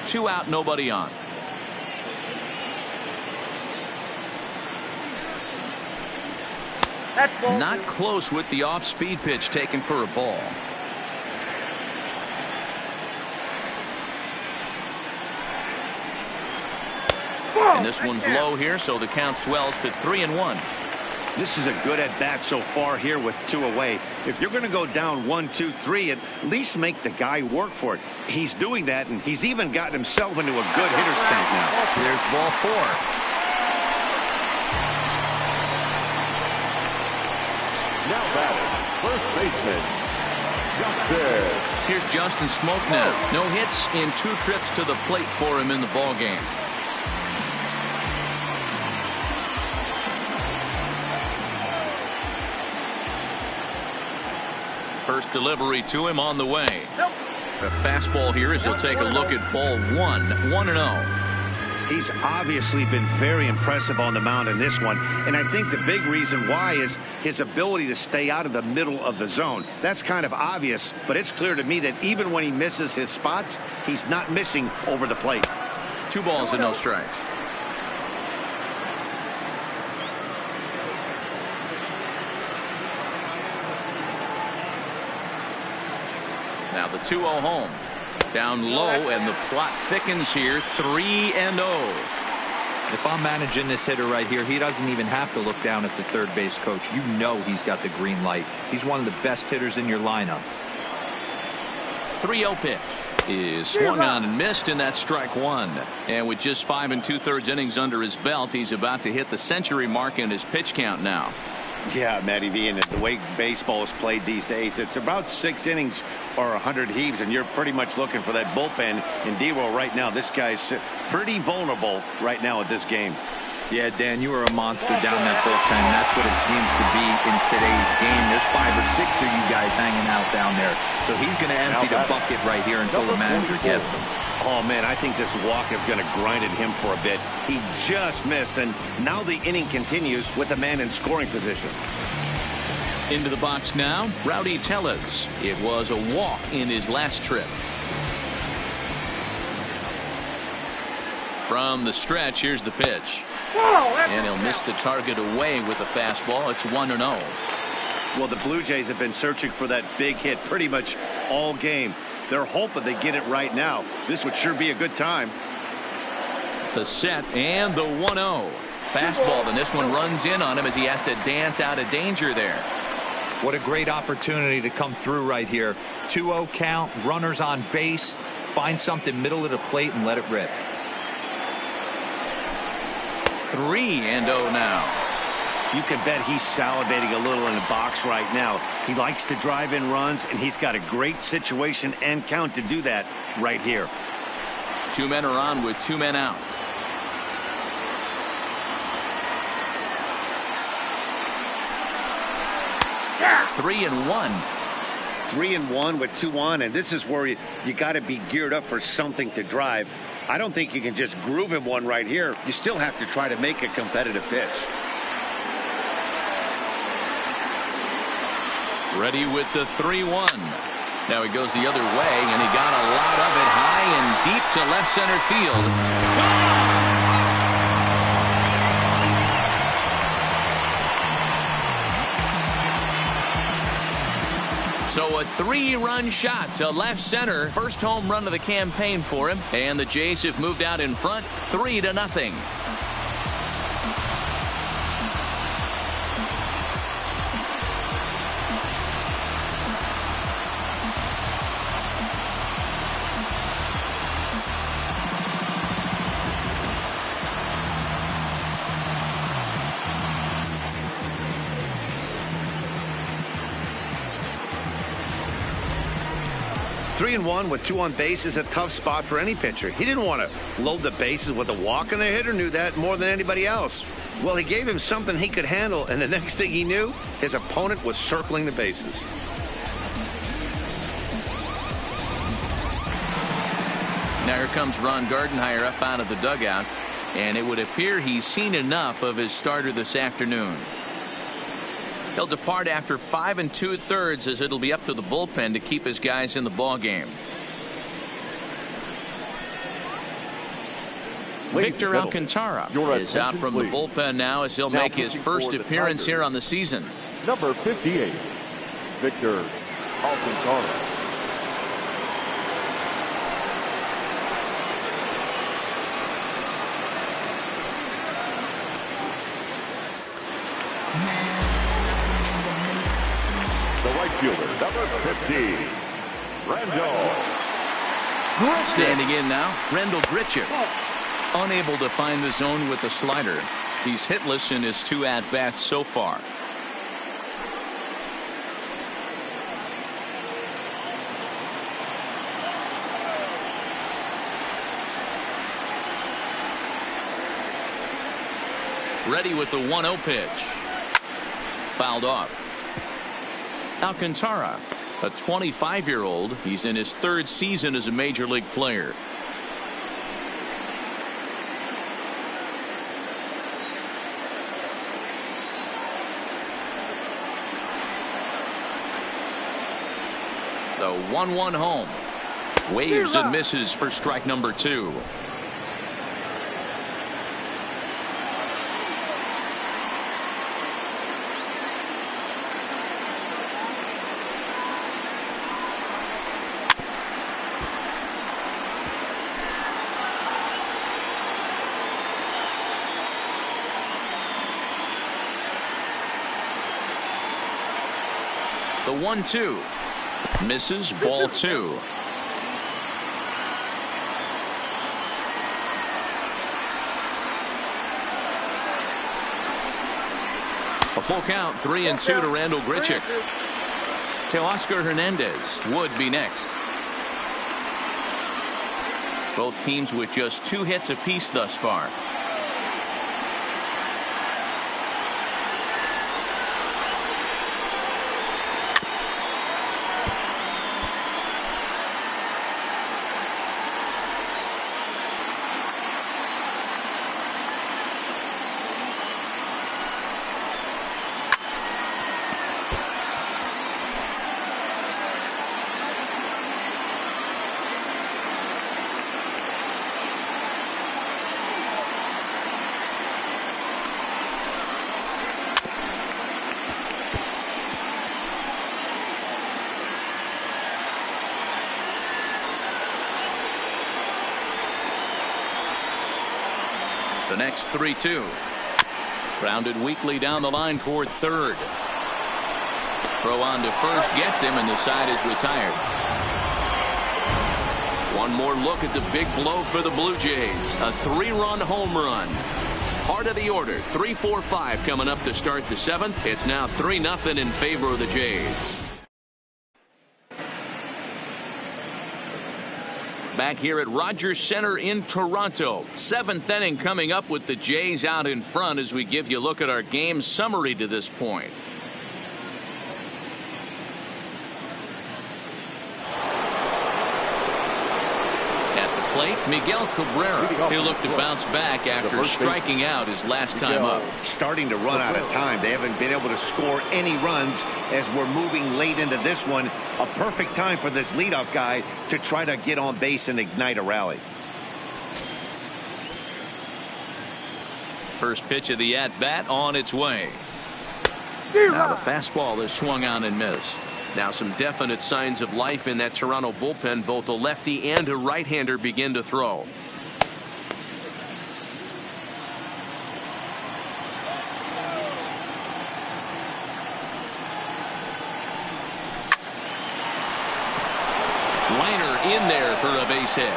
2 out, nobody on. Not close with the off-speed pitch taken for a ball. And this one's low here, so the count swells to 3-1. This is a good at-bat so far here with 2 away. If you're going to go down 1, 2, 3, at least make the guy work for it. He's doing that, and he's even gotten himself into a good hitter's tank now. There's ball 4. Now batting, first baseman, Justin. Here's Justin Smoke now. No hits in 2 trips to the plate for him in the ball game. First delivery to him on the way. A fastball here as he'll take a look at ball 1, 1-0. He's obviously been very impressive on the mound in this one, and I think the big reason why is his ability to stay out of the middle of the zone. That's kind of obvious, but it's clear to me that even when he misses his spots, he's not missing over the plate. 2 balls and no strikes. Now the 2-0 home. Down low, and the plot thickens here. 3-0. If I'm managing this hitter right here, he doesn't even have to look down at the third base coach. You know he's got the green light. He's one of the best hitters in your lineup. 3-0 pitch is swung on and missed, and that's strike 1. And with just 5 2/3 innings under his belt, he's about to hit the century mark in his pitch count now. Yeah, Matty V, and the way baseball is played these days, it's about 6 innings or 100 heaves, and you're pretty much looking for that bullpen. In D-Roll right now, this guy's pretty vulnerable right now at this game. Yeah, Dan, you are a monster down that bullpen. That's what it seems to be in today's game. There's 5 or 6 of you guys hanging out down there. So he's going to empty the bucket right here until the manager gets him. Oh, man, I think this walk is going to grind at him for a bit. He just missed, and now the inning continues with a man in scoring position. Into the box now, Rowdy Tellez. It was a walk in his last trip. From the stretch, here's the pitch. And he'll miss the target away with the fastball. It's 1-0. Well, the Blue Jays have been searching for that big hit pretty much all game. They're hoping they get it right now. This would sure be a good time. The set and the 1-0. Fastball, and this one runs in on him as he has to dance out of danger there. What a great opportunity to come through right here. 2-0 count, runners on base. Find something middle of the plate and let it rip. 3-0 now. You can bet he's salivating a little in the box right now. He likes to drive in runs, and he's got a great situation and count to do that right here. 2 men are on with 2 men out. Yeah. 3-1. 3-1 with 2 on, and this is where you got to be geared up for something to drive. I don't think you can just groove him one right here. You still have to try to make a competitive pitch. Ready with the 3-1. Now he goes the other way, and he got a lot of it high and deep to left center field. So a 3-run shot to left center. First home run of the campaign for him. And the Jays have moved out in front 3-0. Three and one with 2 on base is a tough spot for any pitcher. He didn't want to load the bases with a walk, and the hitter knew that more than anybody else. Well, he gave him something he could handle, and the next thing he knew, his opponent was circling the bases. Now here comes Ron Gardenhire up out of the dugout, and it would appear he's seen enough of his starter this afternoon. He'll depart after 5 2/3 as it'll be up to the bullpen to keep his guys in the ball game. Victor Alcantara is out from the bullpen now as he'll make his first appearance here on the season. Number 58, Victor Alcantara. The right fielder, number 15, Randall. Standing in now, Randall Grichuk. Unable to find the zone with the slider. He's hitless in his 2 at-bats so far. Ready with the 1-0 pitch. Fouled off. Alcantara, a 25-year-old. He's in his 3rd season as a major league player. The 1-1 home. Waves and misses for strike number 2. The 1-2. Misses, ball 2. A full count, 3-2 to Randall Grichuk. Teoscar Hernandez would be next. Both teams with just 2 hits apiece thus far. The next 3-2. Grounded weakly down the line toward 3rd. Throw on to first gets him, and the side is retired. One more look at the big blow for the Blue Jays. A 3-run home run. Heart of the order. 3-4-5 coming up to start the 7th. It's now 3-0 in favor of the Jays. Back here at Rogers Center in Toronto. 7th inning coming up with the Jays out in front as we give you a look at our game summary to this point. At the plate, Miguel Cabrera. He'll look to bounce back after striking out his last time up. Starting to run out of time. They haven't been able to score any runs as we're moving late into this one. A perfect time for this leadoff guy to try to get on base and ignite a rally. First pitch of the at-bat on its way. Now the fastball is swung on and missed. Now some definite signs of life in that Toronto bullpen. Both a lefty and a right-hander begin to throw. Wainer in there for a base hit.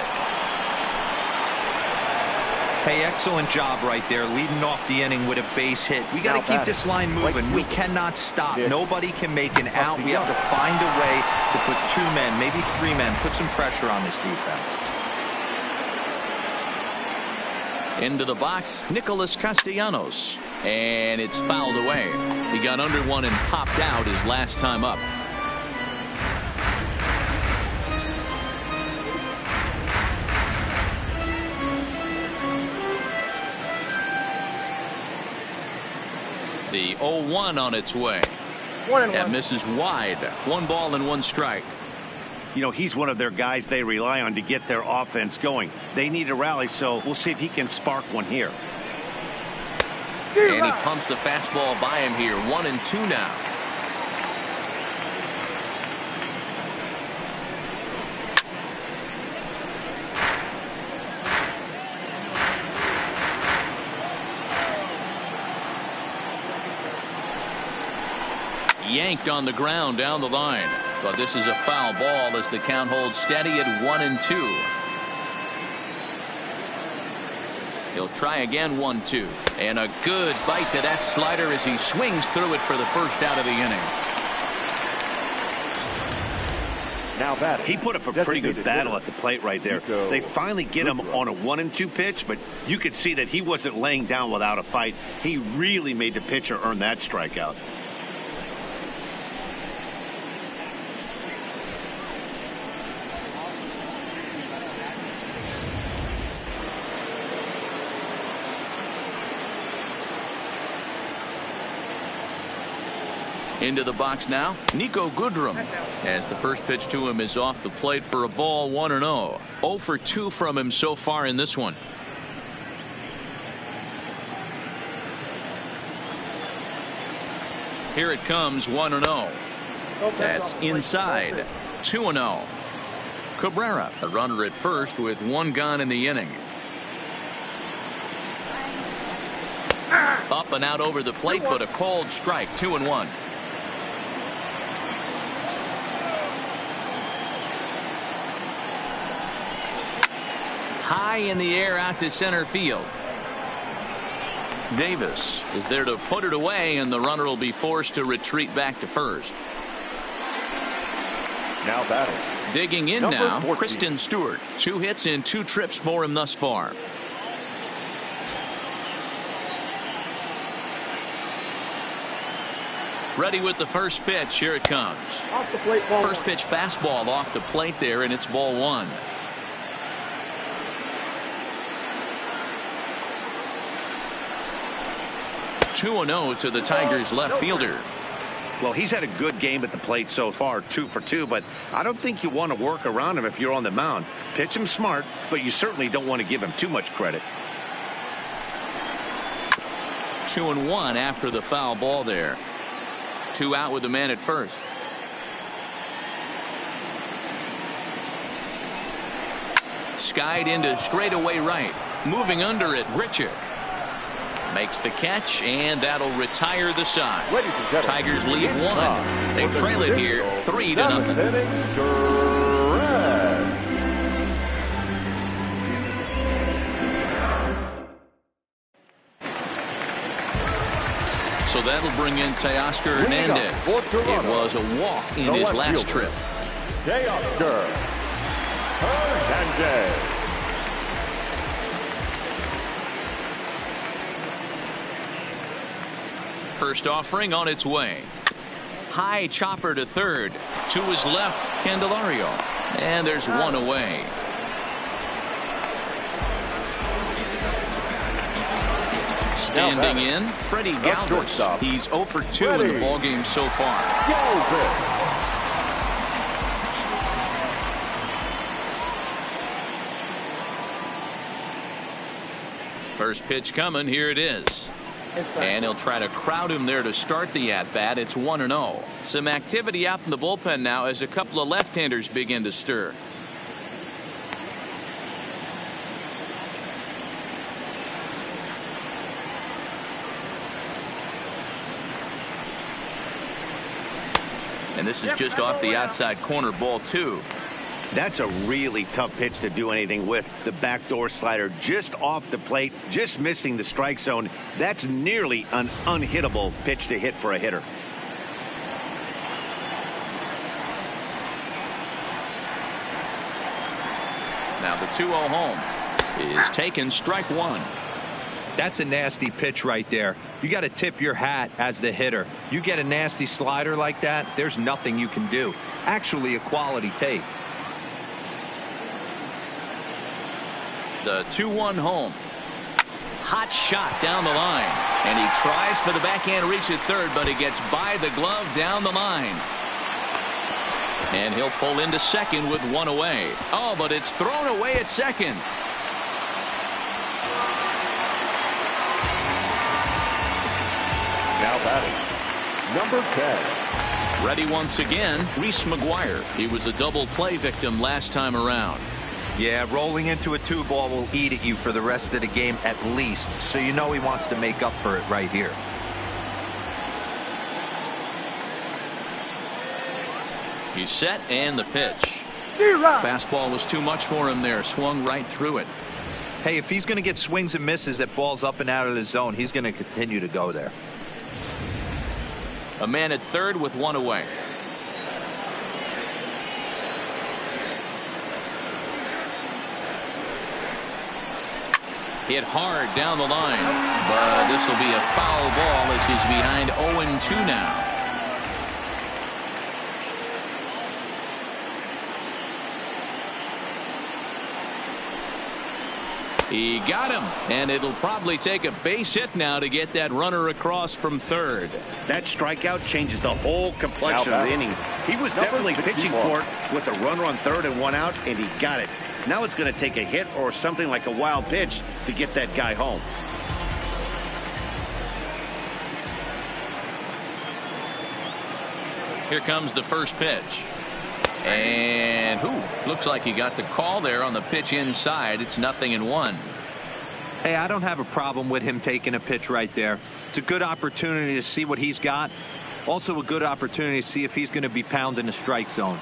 Hey, excellent job right there, leading off the inning with a base hit. We got to keep this line moving. We cannot stop. Nobody can make an out. We have to find a way to put 2 men, maybe 3 men, put some pressure on this defense. Into the box, Nicholas Castellanos, and it's fouled away. He got under one and popped out his last time up. The 0-1 on its way. That misses wide. 1 ball and 1 strike. You know, he's one of their guys they rely on to get their offense going. They need a rally, so we'll see if he can spark one here. And he pumps the fastball by him here. 1-2 now. yanked on the ground down the line. But this is a foul ball as the count holds steady at 1-2. He'll try again, 1-2. And a good bite to that slider as he swings through it for the first out of the inning. Now batting. He put up a pretty good battle at the plate right there. They finally get him on a 1-2 pitch, but you could see that he wasn't laying down without a fight. He really made the pitcher earn that strikeout. Into the box now, Niko Goodrum, as the first pitch to him is off the plate for a ball, 1-0. 0 for 2 from him so far in this one. Here it comes, 1-0. That's inside. 2-0. Cabrera, a runner at first with 1 gone in the inning. Up and out over the plate, but a called strike. 2-1. High in the air out to center field. Davis is there to put it away, and the runner will be forced to retreat back to first. Now batting. Digging in Number now, 14. Kristen Stewart. 2 hits and 2 trips for him thus far. Ready with the first pitch. Here it comes. Off the plate, ball First pitch fastball off the plate there, and it's ball 1. (2-0) to the Tigers left fielder. Well, he's had a good game at the plate so far, 2 for 2, but I don't think you want to work around him if you're on the mound. Pitch him smart, but you certainly don't want to give him too much credit. 2-1 after the foul ball there. 2 out with the man at first. Skied into straightaway right. Moving under it, Grichuk makes the catch, and that'll retire the side. Tigers lead 1. They trail it here 3-0. So that'll bring in Teoscar Hernandez. It was a walk in his last trip. Teoscar Hernandez. First offering on its way. High chopper to third. To his left, Candelario. And there's 1 away. Standing in, Freddie Galvis. He's 0 for 2 in the ballgame so far. First pitch coming. Here it is. And he'll try to crowd him there to start the at-bat. It's 1-0. Some activity out in the bullpen now as a couple of left-handers begin to stir. And this is just off the outside corner, ball 2. That's a really tough pitch to do anything with. The backdoor slider just off the plate, just missing the strike zone. That's nearly an unhittable pitch to hit for a hitter. Now the 2-0 home is taken, strike 1. That's a nasty pitch right there. You got to tip your hat as the hitter. You get a nasty slider like that, there's nothing you can do. Actually a quality take. The 2-1 home. Hot shot down the line. And he tries for the backhand reach at third, but he gets by the glove down the line. And he'll pull into second with 1 away. Oh, but it's thrown away at second. Now batting, number 10. Ready once again, Reese McGuire. He was a double play victim last time around. Yeah, rolling into a 2-ball will eat at you for the rest of the game at least, so you know he wants to make up for it right here. He's set and the pitch. Fastball was too much for him there. Swung right through it. Hey, if he's going to get swings and misses at balls up and out of the zone, he's going to continue to go there. A man at third with one away. Hit hard down the line, but this will be a foul ball as he's behind 0-2 now. He got him, and it'll probably take a base hit now to get that runner across from third. That strikeout changes the whole complexion of the inning. He was definitely pitching for it with a runner on third and one out, and he got it. Now it's going to take a hit or something like a wild pitch to get that guy home. Here comes the first pitch. And looks like he got the call there on the pitch inside. It's 0-1. Hey, I don't have a problem with him taking a pitch right there. It's a good opportunity to see what he's got. Also a good opportunity to see if he's going to be pounding the strike zone.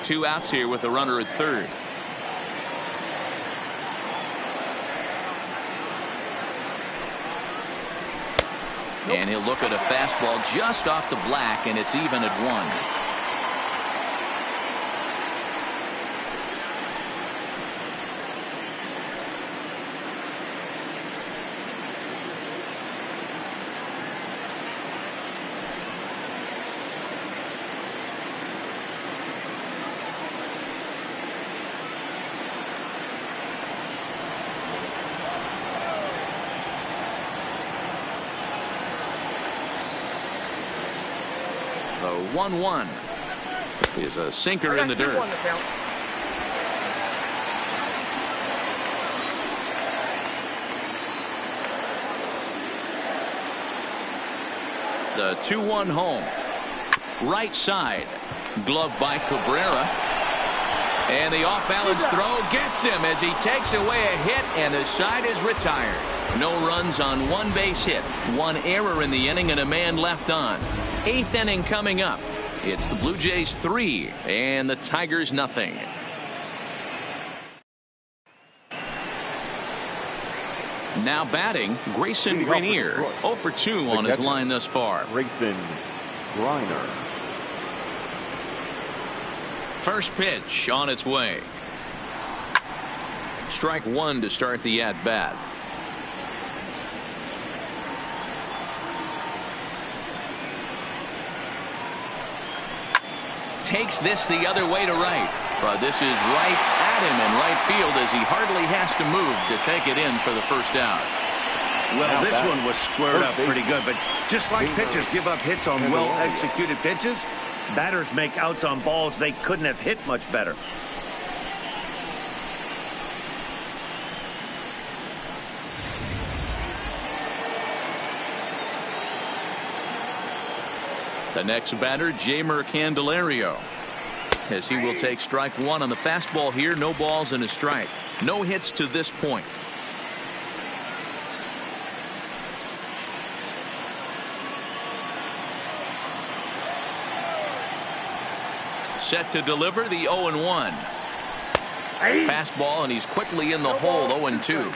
2 outs here with a runner at third. And he'll look at a fastball just off the black, and it's even at 1. The 1-1 is a sinker in the dirt. The 2-1 home. Right side. Glove by Cabrera. And the off-balance throw gets him as he takes away a hit, and the side is retired. No runs on 1 base hit. 1 error in the inning and a man left on. 8th inning coming up. It's the Blue Jays 3 and the Tigers nothing. Now batting, Grayson Greinier. 0 for 2 on his line thus far. Grayson Greinier. First pitch on its way. Strike 1 to start the at-bat. Takes this the other way to right. But this is right at him in right field as he hardly has to move to take it in for the first out. Well, this one was squared up pretty good, but just like pitchers give up hits on well-executed pitches, batters make outs on balls they couldn't have hit much better. The next batter, Jeimer Candelario, as he will take strike 1 on the fastball here. No balls and a strike. No hits to this point. Set to deliver the 0-1. Fastball, and he's quickly in the hole. 0-2.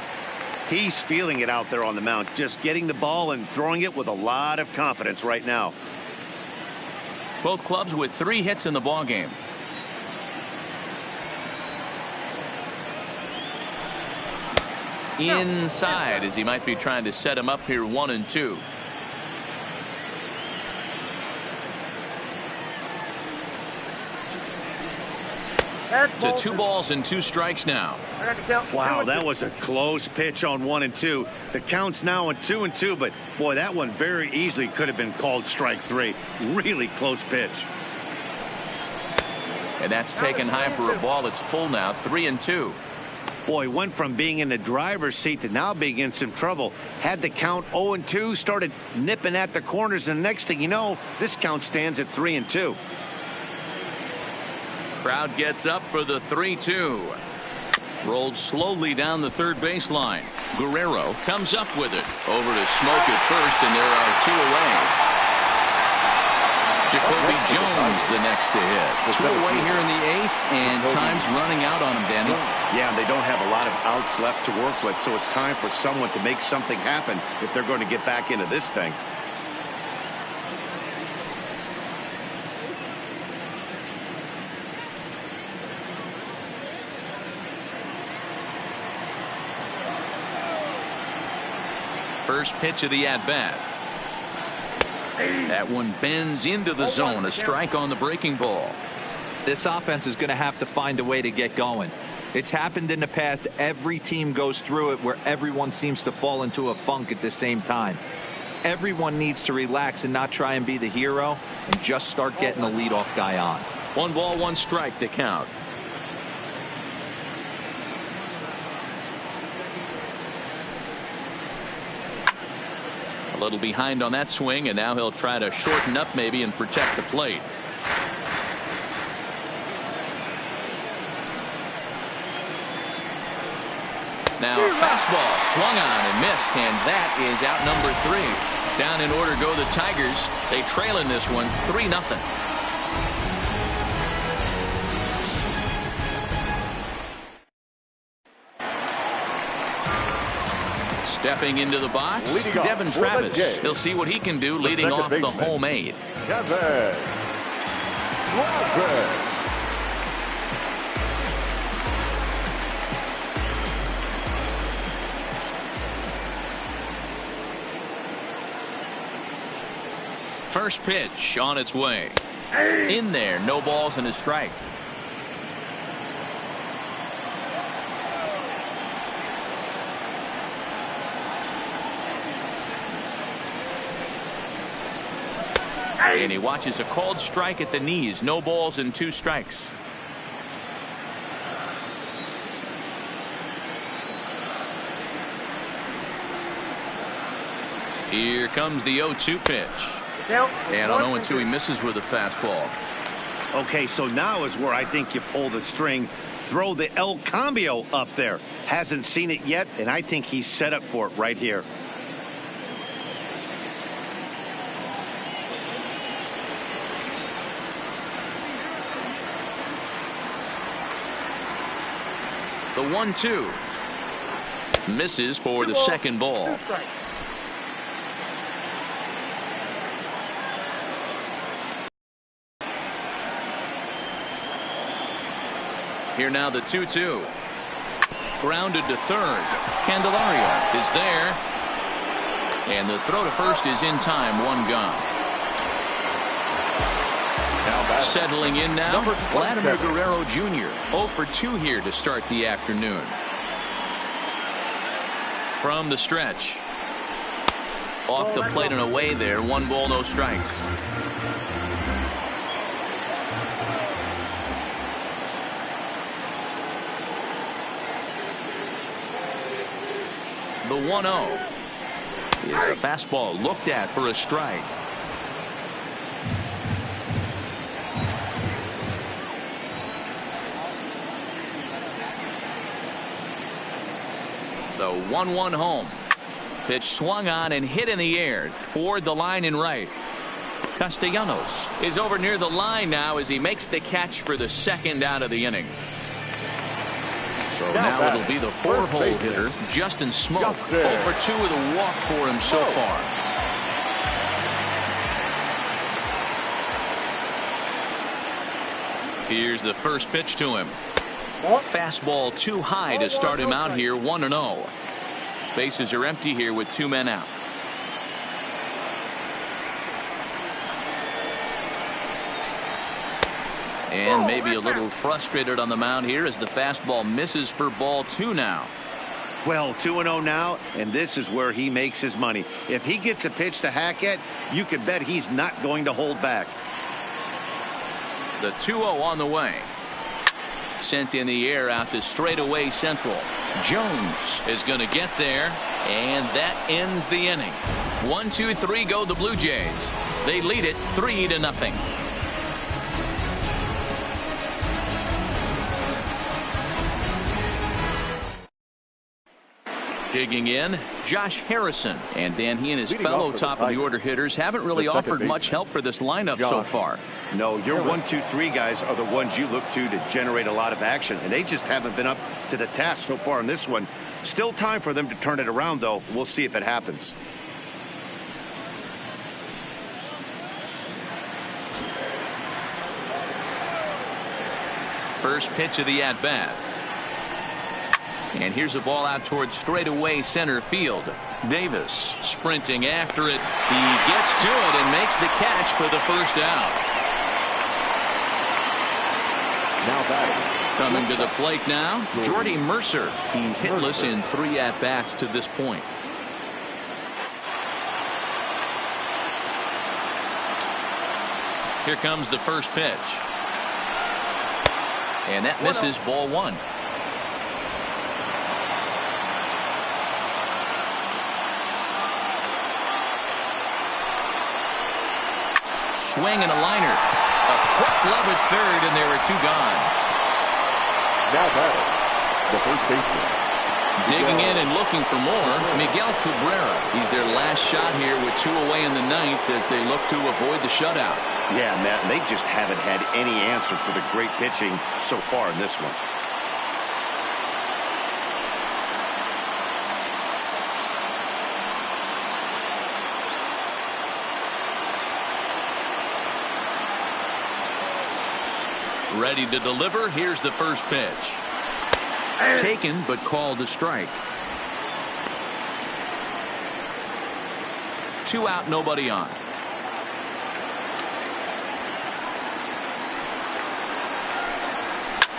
He's feeling it out there on the mound, just getting the ball and throwing it with a lot of confidence right now. Both clubs with 3 hits in the ballgame. Inside as he might be trying to set him up here. 1-2. To 2 balls and 2 strikes now. Wow, that was a close pitch on 1-2. The count's now at 2-2, but boy, that one very easily could have been called strike 3. Really close pitch. And that's taken high for a ball. It's full now. 3-2. Boy, went from being in the driver's seat to now being in some trouble. Had the count 0-2, started nipping at the corners, and the next thing you know, this count stands at 3-2. Crowd gets up for the 3-2. Rolled slowly down the third baseline. Guerrero comes up with it. Over to Smoke at first, and there are 2 away. Jacoby Jones, the next to hit. 2 away here in the 8th, and time's running out on him, Danny. Yeah, they don't have a lot of outs left to work with, so it's time for someone to make something happen if they're going to get back into this thing. First pitch of the at-bat. That one bends into the zone. A strike on the breaking ball. This offense is going to have to find a way to get going. It's happened in the past. Every team goes through it where everyone seems to fall into a funk at the same time. Everyone needs to relax and not try and be the hero and just start getting the leadoff guy on. 1 ball, 1 strike to count. A little behind on that swing, and now he'll try to shorten up maybe and protect the plate. Now a fastball swung on and missed, and that is out number 3. Down in order go the Tigers. They trail in this one 3-0. Stepping into the box, Devin Travis. He'll see what he can do leading off the home 8. Devin Travis. First pitch on its way. In there, no balls and a strike. And he watches a called strike at the knees. No balls and 2 strikes. Here comes the 0-2 pitch. And on 0-2 he misses with a fastball. Okay, so now is where I think you pull the string. Throw the El Cambio up there. Hasn't seen it yet, and I think he's set up for it right here. The 1-2 misses for the second ball. Here now the 2-2. Grounded to third. Candelario is there. And the throw to first is in time. 1 gone. Settling in now, Vladimir Guerrero Jr. 0 for 2 here to start the afternoon. From the stretch. Off the plate and away there. 1 ball, no strikes. The 1-0 is a fastball looked at for a strike. The 1-1 home. Pitch swung on and hit in the air toward the line and right. Castellanos is over near the line now as he makes the catch for the second out of the inning. So now it'll be the 4-hole hitter, Justin Smoak. 0 for 2 with a walk for him so far. Here's the first pitch to him. Fastball too high to start him out here. 1-0. Bases are empty here with 2 men out. And maybe a little frustrated on the mound here as the fastball misses for ball 2 now. Well, 2-0 now, and this is where he makes his money. If he gets a pitch to Hackett, you can bet he's not going to hold back. The 2-0 on the way. Sent in the air out to straightaway central. Jones is going to get there, and that ends the inning. 1, 2, 3 go the Blue Jays. They lead it 3-0. Digging in, Josh Harrison. And Dan, he and his fellow top-of-the-order hitters haven't really offered much help for this lineup so far. No, your 1, 2, 3 guys are the ones you look to generate a lot of action, and they just haven't been up to the task so far in this one. Still time for them to turn it around, though. We'll see if it happens. First pitch of the at-bat. And here's a ball out towards straightaway center field. Davis sprinting after it. He gets to it and makes the catch for the first out. Now batting. Coming to the plate now, Jordy Mercer. He's hitless in 3 at-bats to this point. Here comes the first pitch. And that misses, ball 1. Swing and a liner. A quick glove at third, and there are 2 gone. Now batting, the first baseman. Digging in and looking for more, Miguel Cabrera. He's their last shot here with 2 away in the 9th as they look to avoid the shutout. Yeah, Matt, and they just haven't had any answer for the great pitching so far in this one. Ready to deliver. Here's the first pitch. Taken, but called a strike. 2 out, nobody on.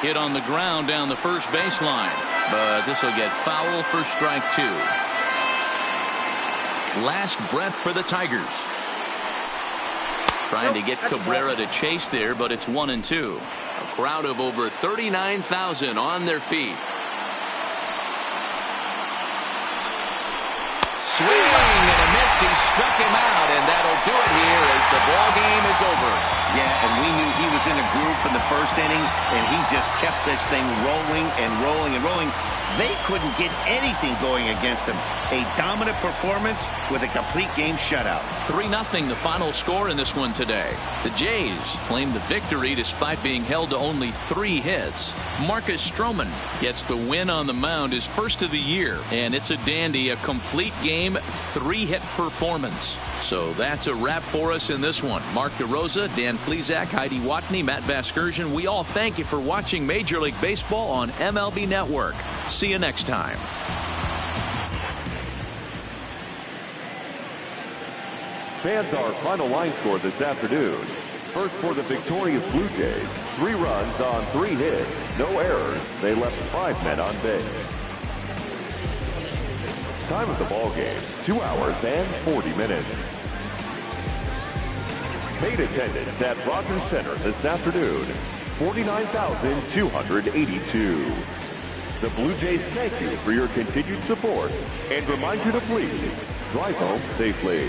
Hit on the ground down the first baseline, but this will get foul for strike 2. Last breath for the Tigers. Trying to get Cabrera to chase there, but it's 1-2. A crowd of over 39,000 on their feet. Swing and a miss. He struck him out, and that'll do it here as the ball game is over. Yeah, and we knew he was in a groove from the first inning, and he just kept this thing rolling and rolling and rolling. They couldn't get anything going against him. A dominant performance with a complete game shutout. 3-0 the final score in this one today. The Jays claim the victory despite being held to only 3 hits. Marcus Stroman gets the win on the mound, his first of the year, and it's a dandy, a complete game, 3-hit performance. So that's a wrap for us in this one. Mark DeRosa, Dan Plesac, Heidi Watney, Matt Vasgersian, we all thank you for watching Major League Baseball on MLB Network. See you next time. Fans, our final line score this afternoon. First for the victorious Blue Jays, 3 runs on 3 hits, no errors. They left 5 men on base. Time of the ball game, 2 hours and 40 minutes. Paid attendance at Rogers Center this afternoon, 49,282. The Blue Jays thank you for your continued support and remind you to please drive home safely.